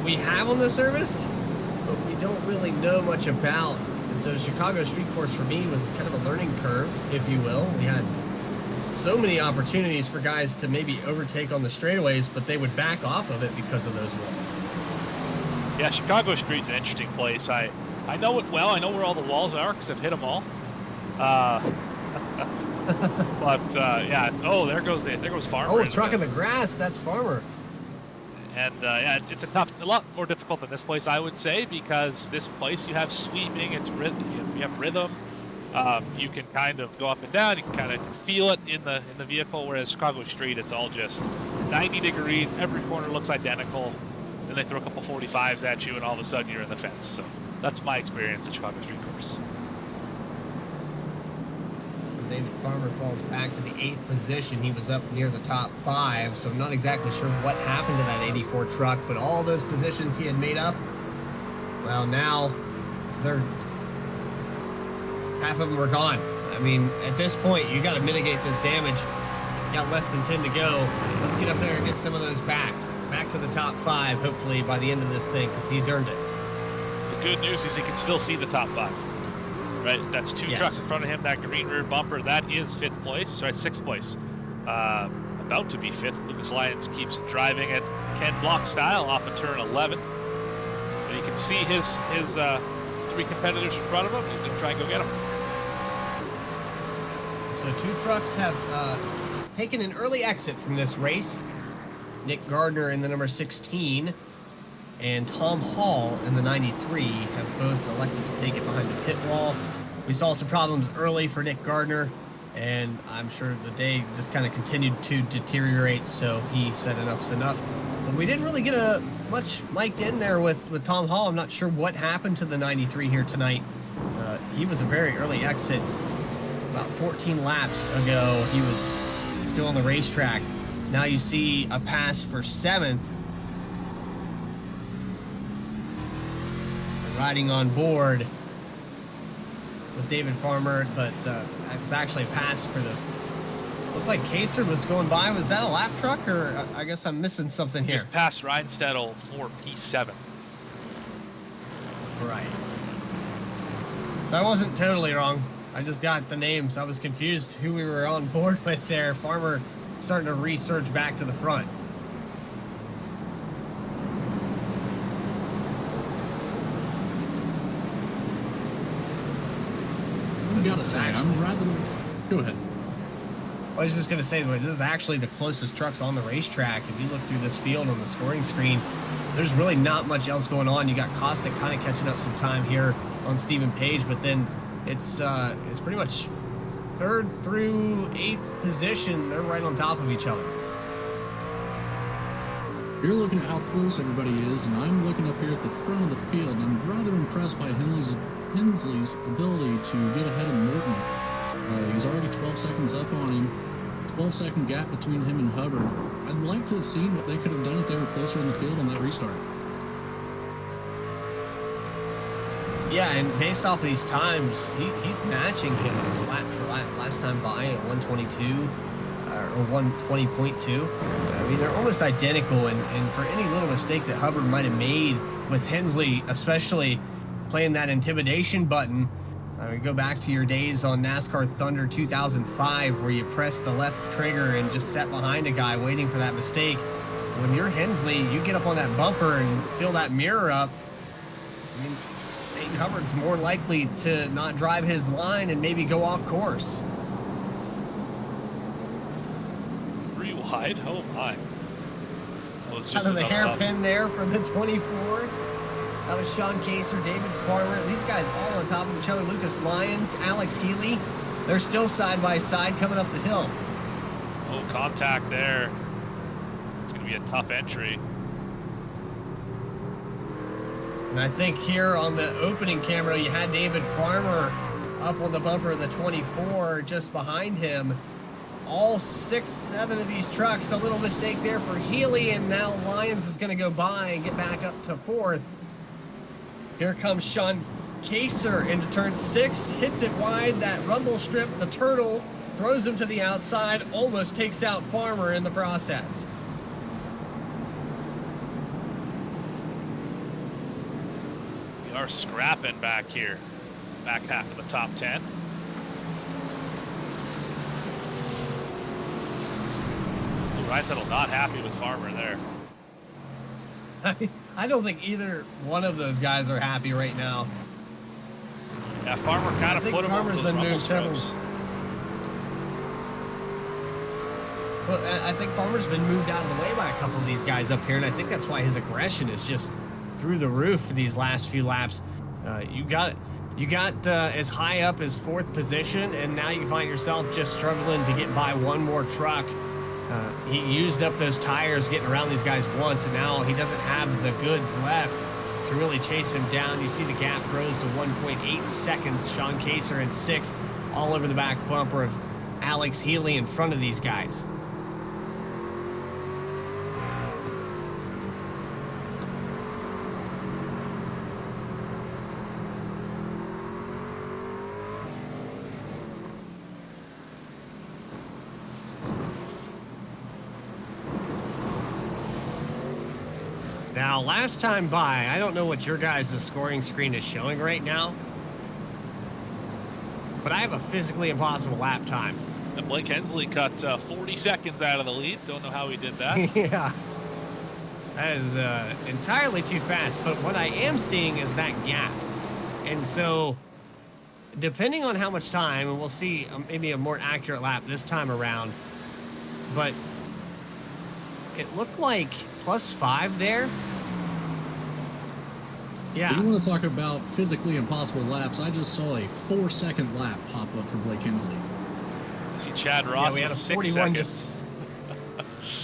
Speaker 3: we have on the service, but we don't really know much about. And so Chicago Street Course for me was kind of a learning curve, if you will. We had so many opportunities for guys to maybe overtake on the straightaways, but they would back off of it because of those walls.
Speaker 5: Yeah, Chicago Street's an interesting place. I know it well. I know where all the walls are because I've hit them all. Yeah. Oh, there goes Farmer.
Speaker 3: Oh, truck in the grass. That's Farmer.
Speaker 5: And yeah, it's a lot more difficult than this place, I would say, because this place you have sweeping, you have rhythm. You can kind of go up and down. You can kind of feel it in the vehicle. Whereas Chicago Street, it's all just 90 degrees. Every corner looks identical. Then they throw a couple 45s at you, and all of a sudden you're in the fence. So that's my experience at Chicago Street course.
Speaker 3: David Farmer falls back to the 8th position. He was up near the top 5, so I'm not exactly sure what happened to that 84 truck, but all those positions he had made up, well, now half of them are gone. I mean, at this point, you got to mitigate this damage. You got less than 10 to go. Let's get up there and get some of those back to the top 5, hopefully by the end of this thing, because he's earned it.
Speaker 5: The good news is he can still see the top 5. Right, that's 2 trucks in front of him. That green rear bumper, that is 5th place. Sorry, 6th place. About to be 5th. Lucas Lyons keeps driving it Ken Block style off of turn 11. But you can see his 3 competitors in front of him. He's going to try and go get them.
Speaker 3: So 2 trucks have taken an early exit from this race. Nick Gardner in the number 16 and Tom Hall in the 93 have both elected to take it behind the pit wall. We saw some problems early for Nick Gardner, and I'm sure the day just kind of continued to deteriorate, so he said enough's enough. But we didn't really get much mic'd in there with Tom Hall. I'm not sure what happened to the 93 here tonight. He was a very early exit. About 14 laps ago, he was still on the racetrack. Now you see a pass for 7th. Riding on board with David Farmer, but it was actually a pass for the... Looked like Kaser was going by. Was that a lap truck, or I guess I'm missing something here?
Speaker 5: Just past Reinstedel for P7.
Speaker 3: Right. So I wasn't totally wrong. I just got the names. I was confused who we were on board with there. Farmer starting to resurge back to the front.
Speaker 4: Gotta say, I'm rather... Go ahead.
Speaker 3: I was just going to say, this is actually the closest trucks on the racetrack. If you look through this field on the scoring screen, there's really not much else going on. You got Kostick kind of catching up some time here on Stephen Page, but then it's pretty much 3rd through 8th position. They're right on top of each other.
Speaker 4: You're looking at how close everybody is, and I'm looking up here at the front of the field, and I'm rather impressed by Hensley's ability to get ahead of Morton. He's already 12 seconds up on him, 12-second gap between him and Hubbard. I'd like to have seen what they could have done if they were closer in the field on that restart.
Speaker 3: Yeah, and based off of these times, he's matching him lap for lap last time by at 122 or 120.2. I mean, they're almost identical, and for any little mistake that Hubbard might have made with Hensley, especially playing that intimidation button. Go back to your days on NASCAR Thunder 2005 where you press the left trigger and just sat behind a guy waiting for that mistake. When you're Hensley, you get up on that bumper and fill that mirror up. I mean, Peyton Hubbard's more likely to not drive his line and maybe go off course.
Speaker 5: 3 wide, oh my. That was just
Speaker 3: Out of the
Speaker 5: enough something.
Speaker 3: hairpin there for the 24. That was Sean Kaser, David Farmer. These guys all on top of each other. Lucas Lyons, Alex Healy. They're still side by side coming up the hill.
Speaker 5: Oh, contact there. It's going to be a tough entry.
Speaker 3: And I think here on the opening camera, you had David Farmer up on the bumper of the 24 just behind him. All 6-7 of these trucks. A little mistake there for Healy, and now Lyons is going to go by and get back up to 4th. Here comes Sean Kaser into turn 6, hits it wide, that rumble strip, the turtle, throws him to the outside, almost takes out Farmer in the process.
Speaker 5: We are scrapping back here, back half of the top 10. Reinsettle not happy with Farmer there.
Speaker 3: I don't think either one of those guys are happy right now.
Speaker 5: Yeah, Farmer kind of
Speaker 3: think
Speaker 5: put him over
Speaker 3: Farmer's
Speaker 5: those
Speaker 3: been
Speaker 5: rumble
Speaker 3: moved several-
Speaker 5: strips.
Speaker 3: Well, I think Farmer's been moved out of the way by a couple of these guys up here, and I think that's why his aggression is just through the roof for these last few laps. You got as high up as 4th position, and now you find yourself just struggling to get by one more truck. He used up those tires getting around these guys once, and now he doesn't have the goods left to really chase him down. You see the gap grows to 1.8 seconds. Sean Kaser in 6th, all over the back bumper of Alex Healy in front of these guys. Now, last time by, I don't know what your guys' scoring screen is showing right now, but I have a physically impossible lap time.
Speaker 5: And Blake Hensley cut 40 seconds out of the lead. Don't know how he did that.
Speaker 3: Yeah. That is entirely too fast, but what I am seeing is that gap. And so, depending on how much time, and we'll see maybe a more accurate lap this time around, but it looked like +5 there. Yeah.
Speaker 4: You want to talk about physically impossible laps? I just saw a 4-second lap pop up for Blake Hensley.
Speaker 5: I see Chad Ross
Speaker 3: we had
Speaker 5: with
Speaker 3: a
Speaker 5: 6
Speaker 3: 41
Speaker 5: seconds.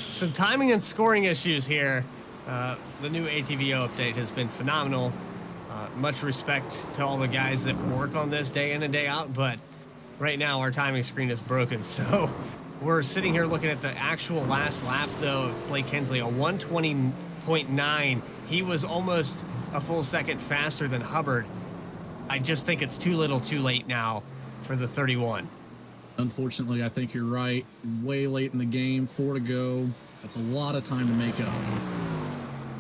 Speaker 3: Some timing and scoring issues here. The new ATVO update has been phenomenal. Much respect to all the guys that work on this day in and day out, but right now our timing screen is broken. So we're sitting here looking at the actual last lap, though, of Blake Hensley, a 120.9. He was almost a full second faster than Hubbard. I just think it's too little too late now for the 31.
Speaker 4: Unfortunately, I think you're right. Way late in the game, 4 to go. That's a lot of time to make up.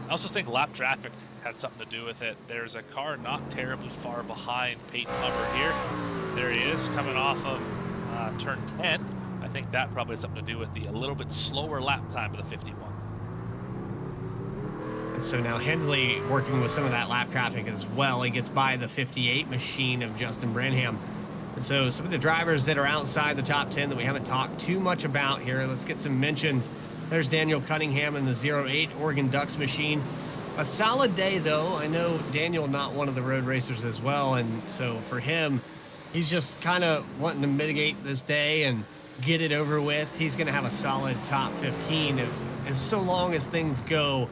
Speaker 5: I also think lap traffic had something to do with it. There's a car not terribly far behind Peyton Hubbard here. There he is, coming off of turn 10. I think that probably has something to do with the a little bit slower lap time of the 51.
Speaker 3: And so now Hensley working with some of that lap traffic as well. He gets by the 58 machine of Justin Branham. And so some of the drivers that are outside the top 10 that we haven't talked too much about here, let's get some mentions. There's Daniel Cunningham in the 08 Oregon Ducks machine. A solid day, though. I know Daniel not one of the road racers as well, and so for him, he's just kind of wanting to mitigate this day and get it over with. He's going to have a solid top 15 as so long as things go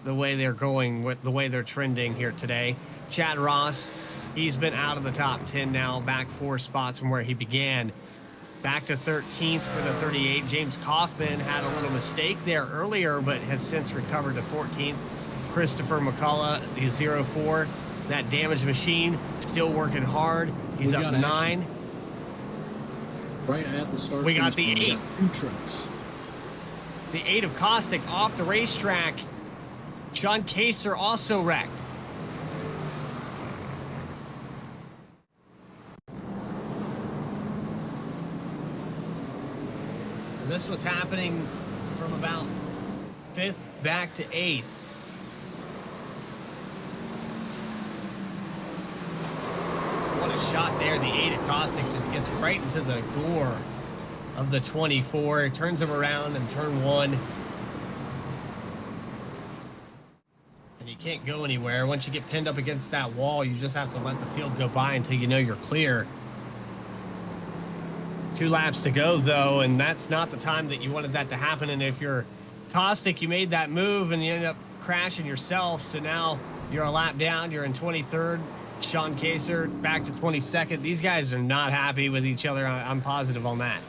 Speaker 3: the way they're going, with the way they're trending here today. Chad Ross, he's been out of the top 10 now, back 4 spots from where he began. Back to 13th for the 38. James Kaufman had a little mistake there earlier, but has since recovered to 14th. Christopher McCullough, the 04, that damaged machine, still working hard. He's up 9.
Speaker 4: Right at the start.
Speaker 3: We got the 8.
Speaker 4: 2 trucks.
Speaker 3: The 8 of Caustic off the racetrack. Sean Kaser also wrecked. And this was happening from about 5th back to 8th. What a shot there. The 8 of Caustic just gets right into the door of the 24. Turns him around in turn 1. And you can't go anywhere. Once you get pinned up against that wall, you just have to let the field go by until you know you're clear. 2 laps to go, though, and that's not the time that you wanted that to happen. And if you're Caustic, you made that move and you end up crashing yourself. So now you're a lap down. You're in 23rd. Sean Kaser back to 22nd. These guys are not happy with each other. I'm positive on that.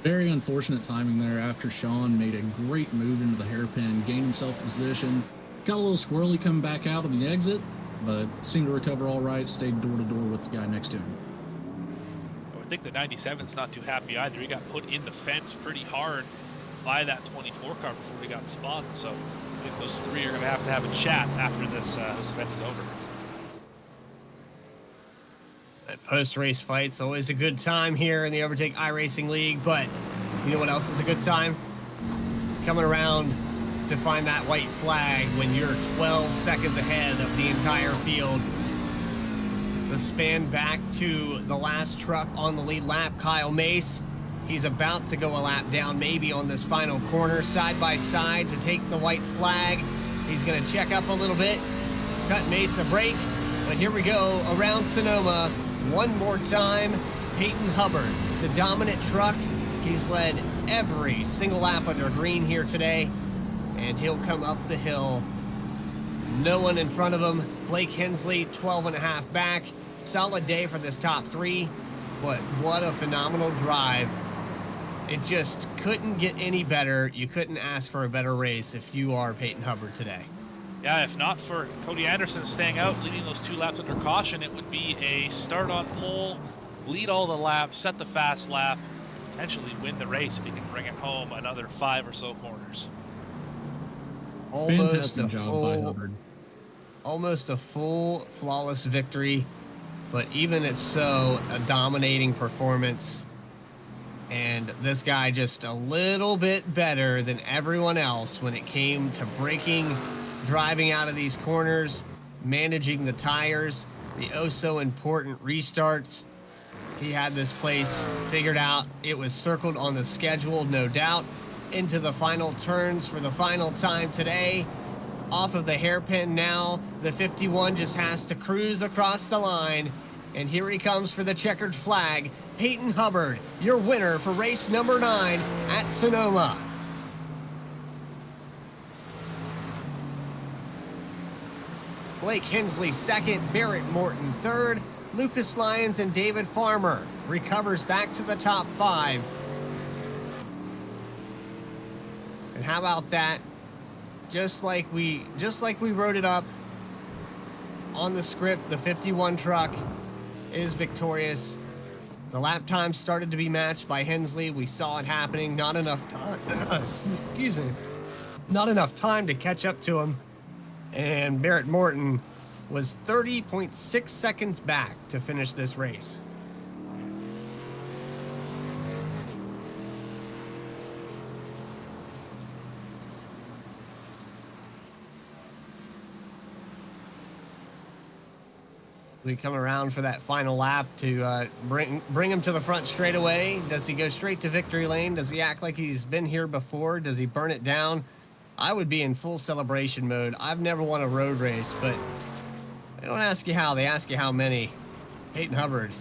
Speaker 4: Very unfortunate timing there after Sean made a great move into the hairpin, gained himself a position. Got a little squirrely coming back out on the exit, but seemed to recover all right, stayed door to door with the guy next to him.
Speaker 5: I think the 97's not too happy either. He got put in the fence pretty hard by that 24 car before he got spun. So I think those 3 are going to have a chat after this event is over.
Speaker 3: That post-race fight's always a good time here in the Overtake iRacing League, but you know what else is a good time? Coming around to find that white flag when you're 12 seconds ahead of the entire field. The span back to the last truck on the lead lap, Kyle Mace. He's about to go a lap down, maybe on this final corner, side by side to take the white flag. He's going to check up a little bit, cut Mace a break. But here we go around Sonoma one more time. Peyton Hubbard, the dominant truck. He's led every single lap under green here today, and he'll come up the hill. No one in front of him. Blake Hensley, 12 and a half back. Solid day for this top three, but what a phenomenal drive. It just couldn't get any better. You couldn't ask for a better race if you are Peyton Hubbard today.
Speaker 5: Yeah, if not for Cody Anderson staying out, leading those 2 laps under caution, it would be a start on pole, lead all the laps, set the fast lap, potentially win the race if he can bring it home another 5 or so corners.
Speaker 4: Fantastic job by Hubbard.
Speaker 3: Almost a full flawless victory, but even it's so a dominating performance. And this guy just a little bit better than everyone else when it came to braking, driving out of these corners, managing the tires, the oh so important restarts. He had this place figured out. It was circled on the schedule, no doubt. Into the final turns for the final time today. Off of the hairpin now. The 51 just has to cruise across the line. And here he comes for the checkered flag. Peyton Hubbard, your winner for race number 9 at Sonoma. Blake Hensley second, Barrett Morton third, Lucas Lyons and David Farmer recovers back to the top 5. And how about that? Just like we wrote it up on the script, the 51 truck is victorious. The lap time started to be matched by Hensley. We saw it happening. Not enough time. Excuse me. Not enough time to catch up to him. And Barrett Morton was 30.6 seconds back to finish this race. We come around for that final lap to bring him to the front straight away. Does he go straight to victory lane? Does he act like he's been here before? Does he burn it down? I would be in full celebration mode. I've never won a road race, but they don't ask you how, they ask you how many. Peyton Hubbard,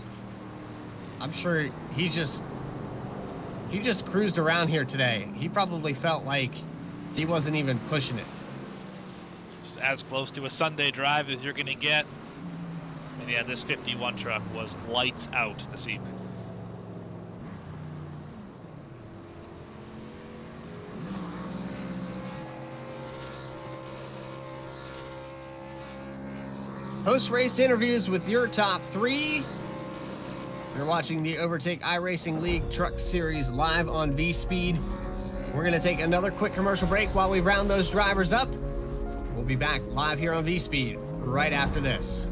Speaker 3: I'm sure he just cruised around here today. He probably felt like he wasn't even pushing it.
Speaker 5: Just as close to a Sunday drive as you're going to get. And yeah, this 51 truck was lights out this evening.
Speaker 3: Post-race interviews with your top 3. You're watching the Overtake iRacing League Truck Series live on V-Speed. We're going to take another quick commercial break while we round those drivers up. We'll be back live here on V-Speed right after this.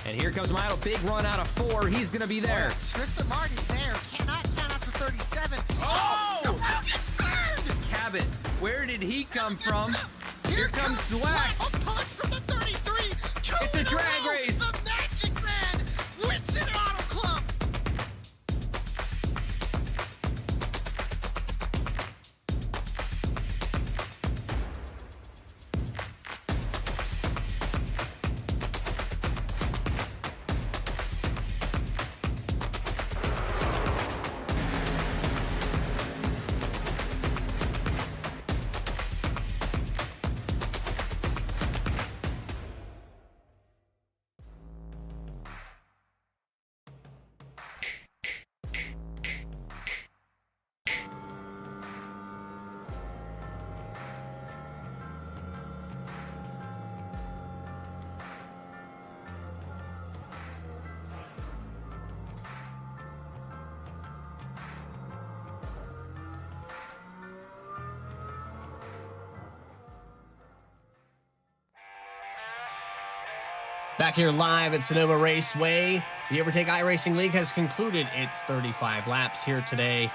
Speaker 1: And here comes Milo. Big run out of 4. He's going to be there.
Speaker 2: Tristan Martin's there. Cannot count out to 37.
Speaker 1: Oh!
Speaker 2: The wheel gets burned!
Speaker 1: Cabot, where did he come from?
Speaker 2: Here
Speaker 1: comes Swack.
Speaker 2: A punch from the 33.
Speaker 1: It's a drag race.
Speaker 2: The Magic Man wins it all.
Speaker 3: Back here live at Sonoma Raceway, the Overtake iRacing League has concluded its 35 laps here today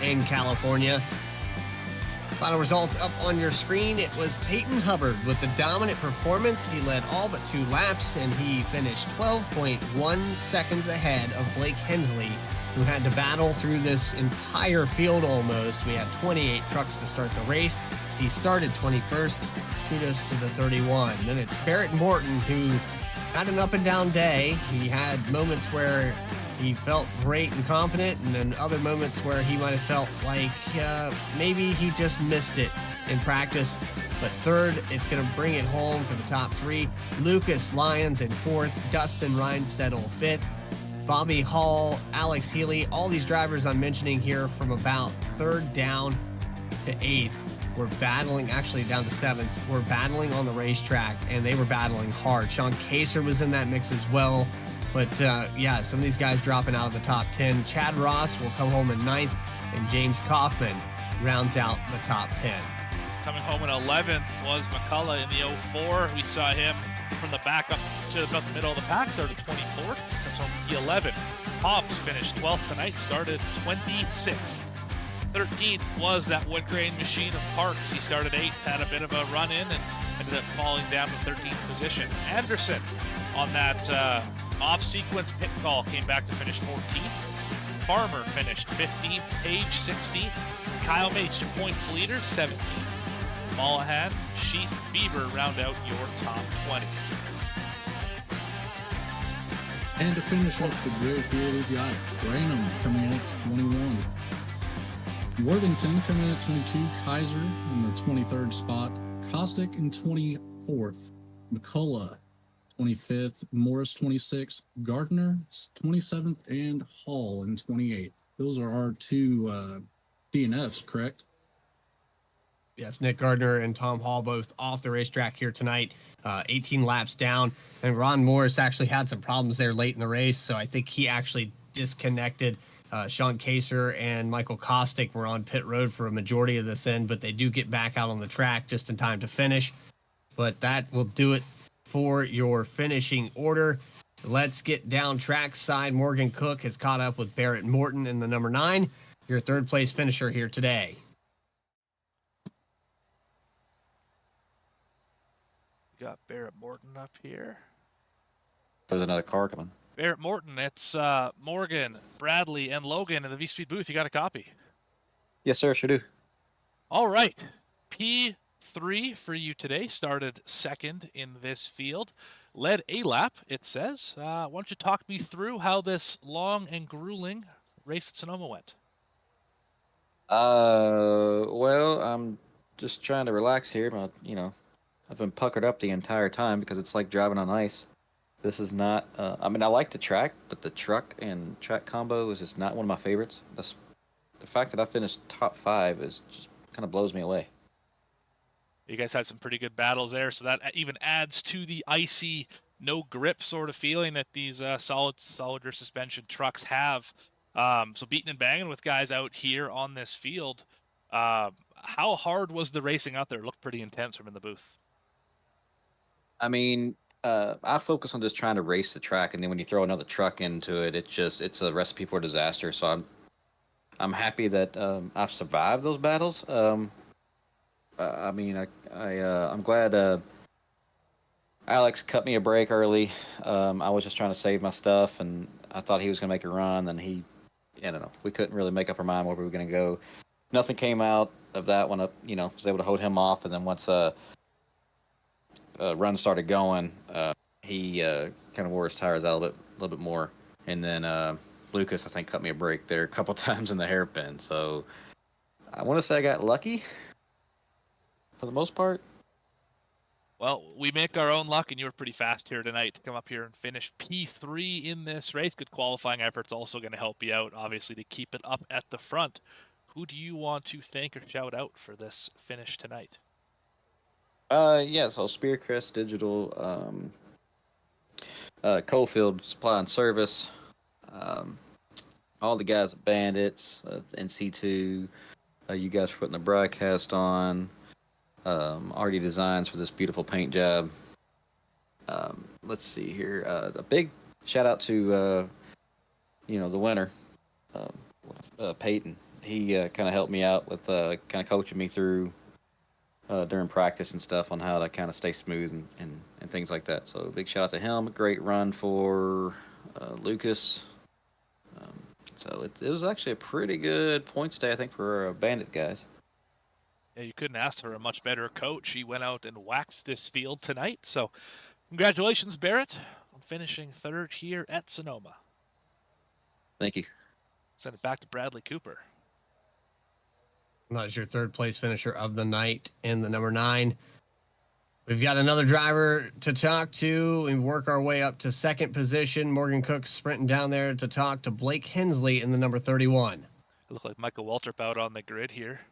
Speaker 3: in California. Final results up on your screen. It was Peyton Hubbard with the dominant performance. He led all but 2 laps, and he finished 12.1 seconds ahead of Blake Hensley, who had to battle through this entire field almost. We had 28 trucks to start the race. He started 21st. Kudos to the 31. Then it's Barrett Morton, who had an up and down day. He had moments where he felt great and confident, and then other moments where he might have felt like maybe he just missed it in practice. But third, it's going to bring it home for the top 3. Lucas Lyons in 4th, Dustin Reinstedel 5th, Bobby Hall, Alex Healy, all these drivers I'm mentioning here from about 3rd down to 8th were battling, actually down to 7th, were battling on the racetrack, and they were battling hard. Sean Kaser was in that mix as well. But yeah, some of these guys dropping out of the top 10. Chad Ross will come home in 9th, and James Kaufman rounds out the top 10.
Speaker 5: Coming home in 11th was McCullough in the 04. We saw him from the back up to about the middle of the pack, started 24th, comes home P11. Hobbs finished 12th tonight, started 26th. 13th was that wood grain machine of Parks. He started 8th, had a bit of a run in, and ended up falling down to 13th position. Anderson on that off-sequence pit call came back to finish 14th. Farmer finished 15th, Page 16th. Kyle Mates, your points leader, 17th. Mollahan, Sheets, Bieber round out your top 20.
Speaker 4: And to finish up the grid here, we've got Branham coming in at 21. Worthington coming in at 22. Kaiser in the 23rd spot. Kostick in 24th. McCullough 25th. Morris 26th. Gardner 27th. And Hall in 28th. Those are our 2 DNFs, correct?
Speaker 3: Yes, Nick Gardner and Tom Hall both off the racetrack here tonight, 18 laps down. And Ron Morris actually had some problems there late in the race, so I think he actually disconnected. Sean Kaser and Michael Kostick were on pit road for a majority of this end, but they do get back out on the track just in time to finish. But that will do it for your finishing order. Let's get down track side. Morgan Cook has caught up with Barrett Morton in the number 9, your 3rd place finisher here today.
Speaker 5: Got Barrett Morton up here.
Speaker 7: There's another car coming.
Speaker 5: Barrett Morton, it's Morgan, Bradley, and Logan in the V-Speed booth. You got a copy?
Speaker 7: Yes, sir, sure do.
Speaker 5: All right. P3 for you today. Started 2nd in this field. Led a lap, it says. Why don't you talk me through how this long and grueling race at Sonoma went?
Speaker 7: Well, I'm just trying to relax here. But, I've been puckered up the entire time because it's like driving on ice. This is not, I like the track, but the truck and track combo is just not one of my favorites. The fact that I finished top 5 is just kind of blows me away.
Speaker 5: You guys had some pretty good battles there, so that even adds to the icy, no grip sort of feeling that these solid rear suspension trucks have. So beating and banging with guys out here on this field. How hard was the racing out there? It looked pretty intense from in the booth.
Speaker 7: I focus on just trying to race the track, and then when you throw another truck into it, it's a recipe for disaster. So I'm happy that I've survived those battles. I'm glad Alex cut me a break early. I was just trying to save my stuff, and I thought he was going to make a run, and I don't know. We couldn't really make up our mind where we were going to go. Nothing came out of that one. Was able to hold him off, and then once run started going, he kind of wore his tires out a little bit more, and then Lucas, I think, cut me a break there a couple times in the hairpin. So I want to say I got lucky for the most part.
Speaker 5: Well, we make our own luck, and you were pretty fast here tonight to come up here and finish P3 in this race. Good qualifying effort's also going to help you out, obviously, to keep it up at the front. Who do you want to thank or shout out for this finish tonight?
Speaker 7: So Spearcrest Digital, Coalfield Supply and Service, all the guys at Bandits, NC2, you guys for putting the broadcast on, RD Designs for this beautiful paint job, let's see here. A big shout out to the winner, Peyton. He kind of helped me out with kind of coaching me through during practice and stuff on how to kind of stay smooth and things like that. So big shout out to him. A great run for Lucas. So it was actually a pretty good points day, I think, for Bandit guys.
Speaker 5: Yeah, you couldn't ask for a much better coach. He went out and waxed this field tonight. So congratulations, Barrett, on finishing third here at Sonoma.
Speaker 7: Thank you.
Speaker 5: Send it back to Bradley Cooper.
Speaker 3: That's your third place finisher of the night in the number 9. We've got another driver to talk to and work our way up to second position. Morgan Cook sprinting down there to talk to Blake Hensley in the number 31.
Speaker 5: It looked like Michael Waltrip out on the grid here,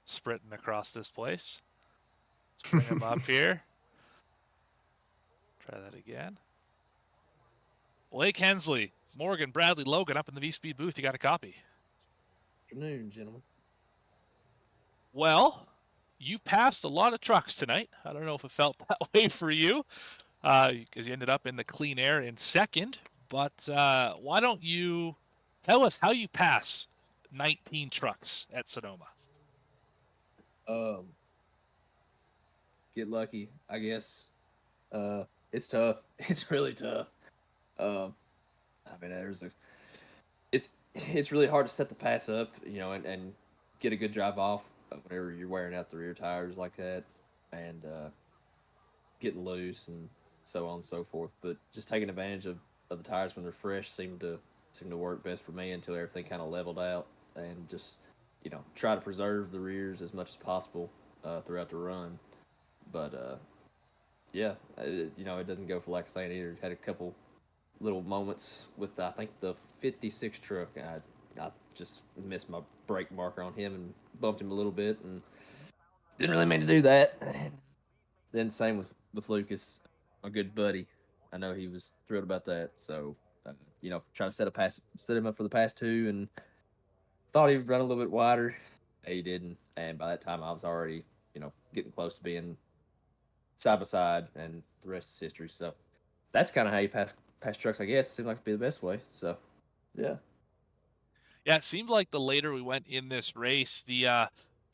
Speaker 5: sprinting across this place. Let's bring him up here. Try that again. Blake Hensley, Morgan, Bradley, Logan up in the V-Speed booth. You got a copy.
Speaker 8: Afternoon, gentlemen.
Speaker 5: Well, you passed a lot of trucks tonight. I don't know if it felt that way for you, because you ended up in the clean air in second. But why don't you tell us how you pass 19 trucks at Sonoma?
Speaker 8: Get lucky, I guess. It's tough. It's really tough. I mean, it's really hard to set the pass up, and get a good drive off whenever you're wearing out the rear tires like that, and getting loose and so on and so forth. But just taking advantage of the tires when they're fresh seemed to work best for me until everything kind of leveled out, and just try to preserve the rears as much as possible throughout the run. But yeah, it doesn't go for lack of saying either. Had a couple little moments with I think the 56 truck. I just missed my brake marker on him and bumped him a little bit, and didn't really mean to do that. Then same with Lucas, my good buddy. I know he was thrilled about that. So trying to set him up for the pass 2, and thought he would run a little bit wider. He didn't, and by that time I was already getting close to being side by side, and the rest is history. So that's kind of how you pass trucks, I guess. It seemed like to be the best way. So yeah.
Speaker 5: Yeah, it seemed like the later we went in this race, the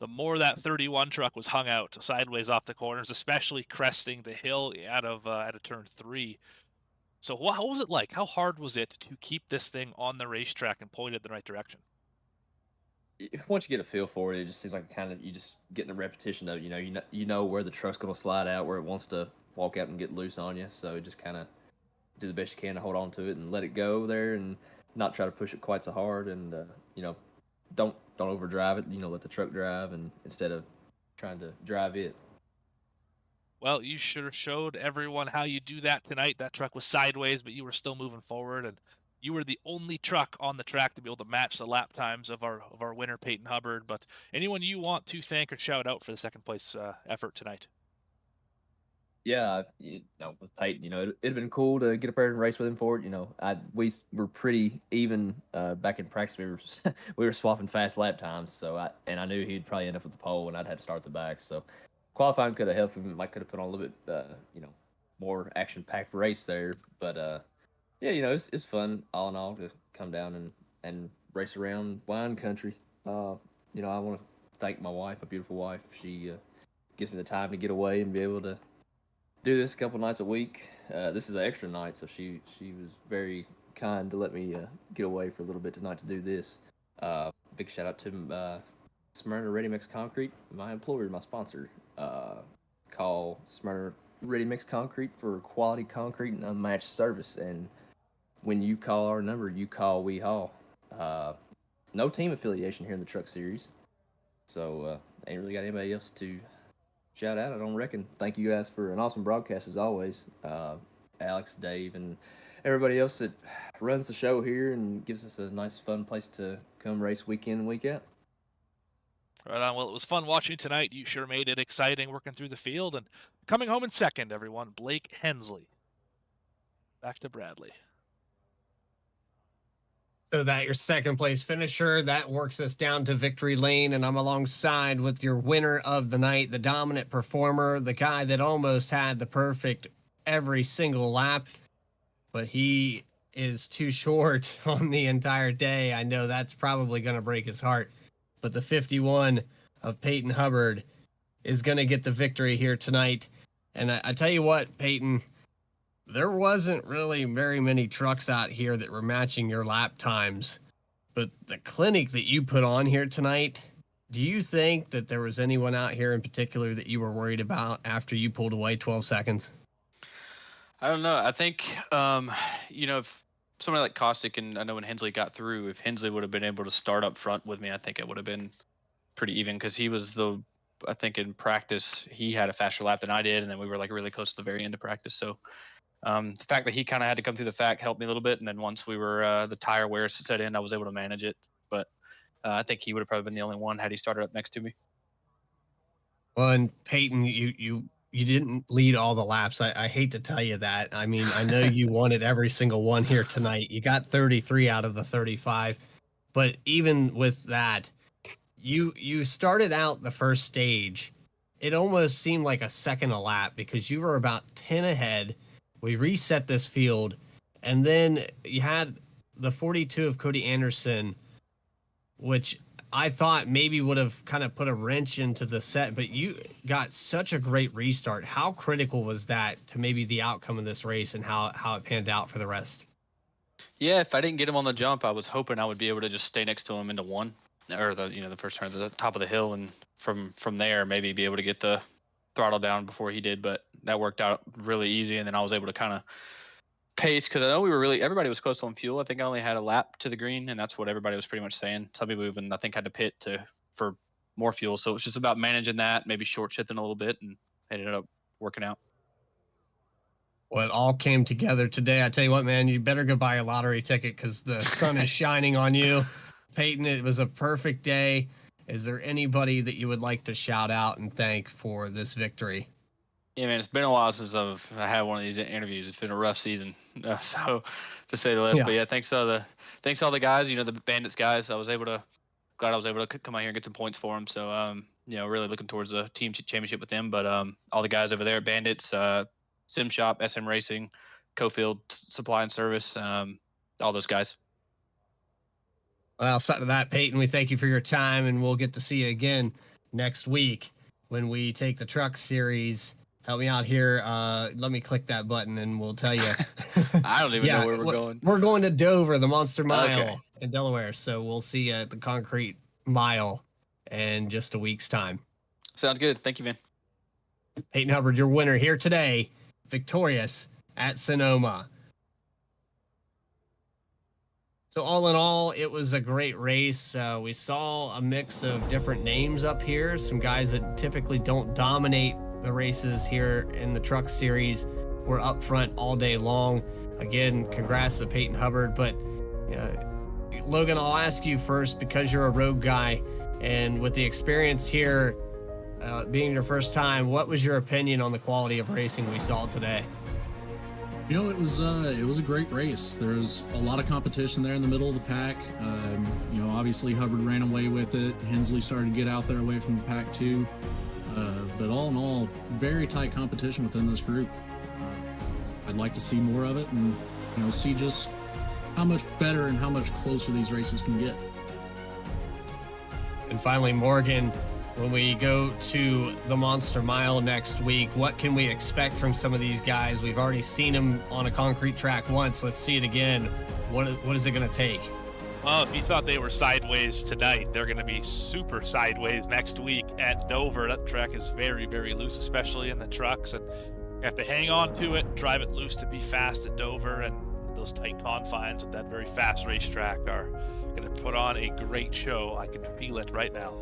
Speaker 5: more that 31 truck was hung out sideways off the corners, especially cresting the hill out of turn 3. So how was it like? How hard was it to keep this thing on the racetrack and pointed in the right direction?
Speaker 8: Once you get a feel for it, it just seems like you just getting a repetition of it. You know where the truck's going to slide out, where it wants to walk out and get loose on you. So just kind of do the best you can to hold on to it and let it go there, and not try to push it quite so hard, and don't overdrive it. Let the truck drive, and instead of trying to drive it.
Speaker 5: Well, you should have showed everyone how you do that tonight. That truck was sideways, but you were still moving forward, and you were the only truck on the track to be able to match the lap times of our winner, Peyton Hubbard. But anyone you want to thank or shout out for the second place effort tonight?
Speaker 8: Yeah, with Peyton, it'd been cool to get up there and race with him for it. We were pretty even back in practice. We were swapping fast lap times, so I knew he'd probably end up with the pole, and I'd have to start at the back. So qualifying could have helped him. Might could have put on a little bit, more action-packed race there. But yeah, it's fun all in all to come down and race around wine country. I want to thank my wife, my beautiful wife. She gives me the time to get away and be able to do this a couple nights a week. This is an extra night, so she was very kind to let me get away for a little bit tonight to do this. Big shout out to Smyrna Ready Mix Concrete, my employer, my sponsor. Call Smyrna Ready Mix Concrete for quality concrete and unmatched service. And when you call our number, you call we haul. No team affiliation here in the Truck Series, so ain't really got anybody else to shout out, I don't reckon. Thank you guys for an awesome broadcast as always. Alex, Dave, and everybody else that runs the show here and gives us a nice, fun place to come race week in and week out.
Speaker 5: Right on. Well, it was fun watching tonight. You sure made it exciting working through the field. And coming home in second, everyone, Blake Hensley. Back to Bradley.
Speaker 3: So that your second place finisher, that works us down to victory lane, and I'm alongside with your winner of the night, the dominant performer, the guy that almost had the perfect every single lap, but he is too short on the entire day. I know that's probably going to break his heart, but the 51 of Peyton Hubbard is going to get the victory here tonight. And I tell you what, Peyton, there wasn't really very many trucks out here that were matching your lap times, but the clinic that you put on here tonight, do you think that there was anyone out here in particular that you were worried about after you pulled away 12 seconds?
Speaker 9: I don't know. I think, if somebody like Caustic, and I know when Hensley got through, if Hensley would have been able to start up front with me, I think it would have been pretty even, because he was I think in practice, he had a faster lap than I did, and then we were like really close to the very end of practice. So the fact that he kind of had to come through the fact helped me a little bit. And then once we were, the tire wear set in, I was able to manage it. But I think he would have probably been the only one had he started up next to me.
Speaker 3: Well, and Peyton, you didn't lead all the laps. I hate to tell you that. I mean, I know you wanted every single one here tonight. You got 33 out of the 35. But even with that, you started out the first stage. It almost seemed like a second a lap because you were about 10 ahead. We reset this field, and then you had the 42 of Cody Anderson, which I thought maybe would have kind of put a wrench into the set, but you got such a great restart. How critical was that to maybe the outcome of this race and how it panned out for the rest?
Speaker 9: Yeah, if I didn't get him on the jump, I was hoping I would be able to just stay next to him into one, or the first turn, the top of the hill, and from there maybe be able to get the throttle down before he did. But that worked out really easy, and then I was able to kind of pace, because I know everybody was close on fuel. I think I only had a lap to the green, and that's what everybody was pretty much saying. Some people even, I think, had to pit for more fuel. So it's just about managing that, maybe short shifting a little bit, and it ended up working out.
Speaker 3: Well, it all came together today. I tell you what, man, you better go buy a lottery ticket because the sun is shining on you. Peyton, it was a perfect day. Is there anybody that you would like to shout out and thank for this victory?
Speaker 9: Yeah, man, it's been a while since I had one of these interviews. It's been a rough season, so to say the least.
Speaker 3: Yeah.
Speaker 9: But yeah, thanks to all the guys. The Bandits guys. Glad I was able to come out here and get some points for them. So really looking towards the team championship with them. But all the guys over there at Bandits, Sim Shop, SM Racing, Cofield Supply and Service, all those guys.
Speaker 3: Well, outside of that, Peyton, we thank you for your time, and we'll get to see you again next week when we take the truck series. Help me out here. Let me click that button, and we'll tell you.
Speaker 9: I don't even know where we're going.
Speaker 3: We're going to Dover, the Monster Mile
Speaker 9: Okay.
Speaker 3: in Delaware. So we'll see you at the Concrete Mile in just a week's time.
Speaker 9: Sounds good. Thank you, man.
Speaker 3: Peyton Hubbard, your winner here today, victorious at Sonoma. So all in all, it was a great race. We saw a mix of different names up here. Some guys that typically don't dominate the races here in the truck series were up front all day long. Again, congrats to Peyton Hubbard. But Logan, I'll ask you first, because you're a road guy and with the experience here, being your first time, what was your opinion on the quality of racing we saw today?
Speaker 4: It was a great race. There was a lot of competition there in the middle of the pack. Obviously Hubbard ran away with it. Hensley started to get out there away from the pack too. But all in all, very tight competition within this group. I'd like to see more of it and see just how much better and how much closer these races can get.
Speaker 3: And finally, Morgan, when we go to the Monster Mile next week, what can we expect from some of these guys? We've already seen them on a concrete track once. Let's see it again. What is it going to take?
Speaker 5: Well, if you thought they were sideways tonight, they're going to be super sideways next week at Dover. That track is very, very loose, especially in the trucks, and you have to hang on to it, drive it loose to be fast at Dover, and those tight confines at that very fast racetrack are going to put on a great show. I can feel it right now.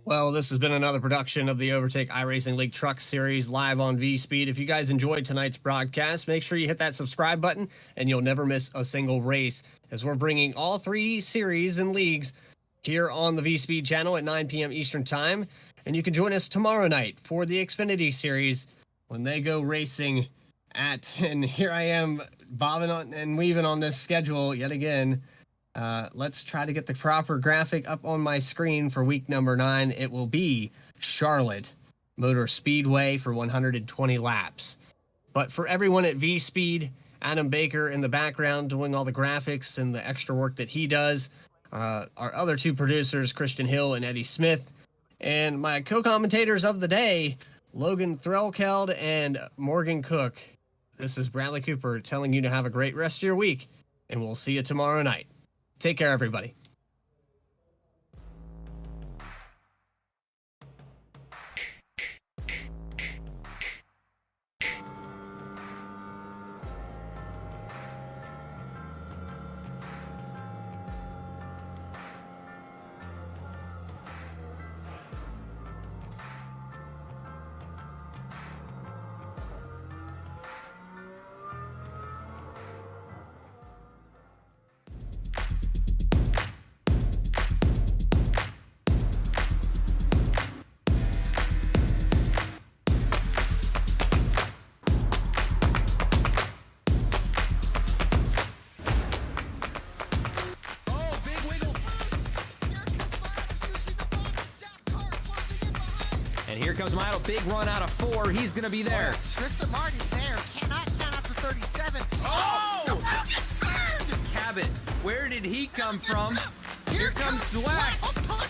Speaker 3: Well, this has been another production of the Overtake iRacing League Truck Series live on V-Speed. If you guys enjoyed tonight's broadcast, make sure you hit that subscribe button and you'll never miss a single race, as we're bringing all three series and leagues here on the V-Speed channel at 9 p.m. Eastern Time. And you can join us tomorrow night for the Xfinity Series when they go racing and here I am bobbing on and weaving on this schedule yet again. Let's try to get the proper graphic up on my screen for week number 9. It will be Charlotte Motor Speedway for 120 laps. But for everyone at V-Speed, Adam Baker in the background doing all the graphics and the extra work that he does, our other two producers, Christian Hill and Eddie Smith, and my co-commentators of the day, Logan Threlkeld and Morgan Cook. This is Bradley Cooper telling you to have a great rest of your week, and we'll see you tomorrow night. Take care, everybody.
Speaker 1: Oh, big wiggle.
Speaker 2: Here comes Marty, Zap car closing in behind.
Speaker 1: And here comes Milo. Big run out of 4. He's going to be there.
Speaker 2: Tristan Martin's there. Cannot count out to 37.
Speaker 1: Oh!
Speaker 2: The wheel gets burned.
Speaker 1: Cabot, where did he come from?
Speaker 2: Here
Speaker 1: comes Zwack.
Speaker 2: Zwack.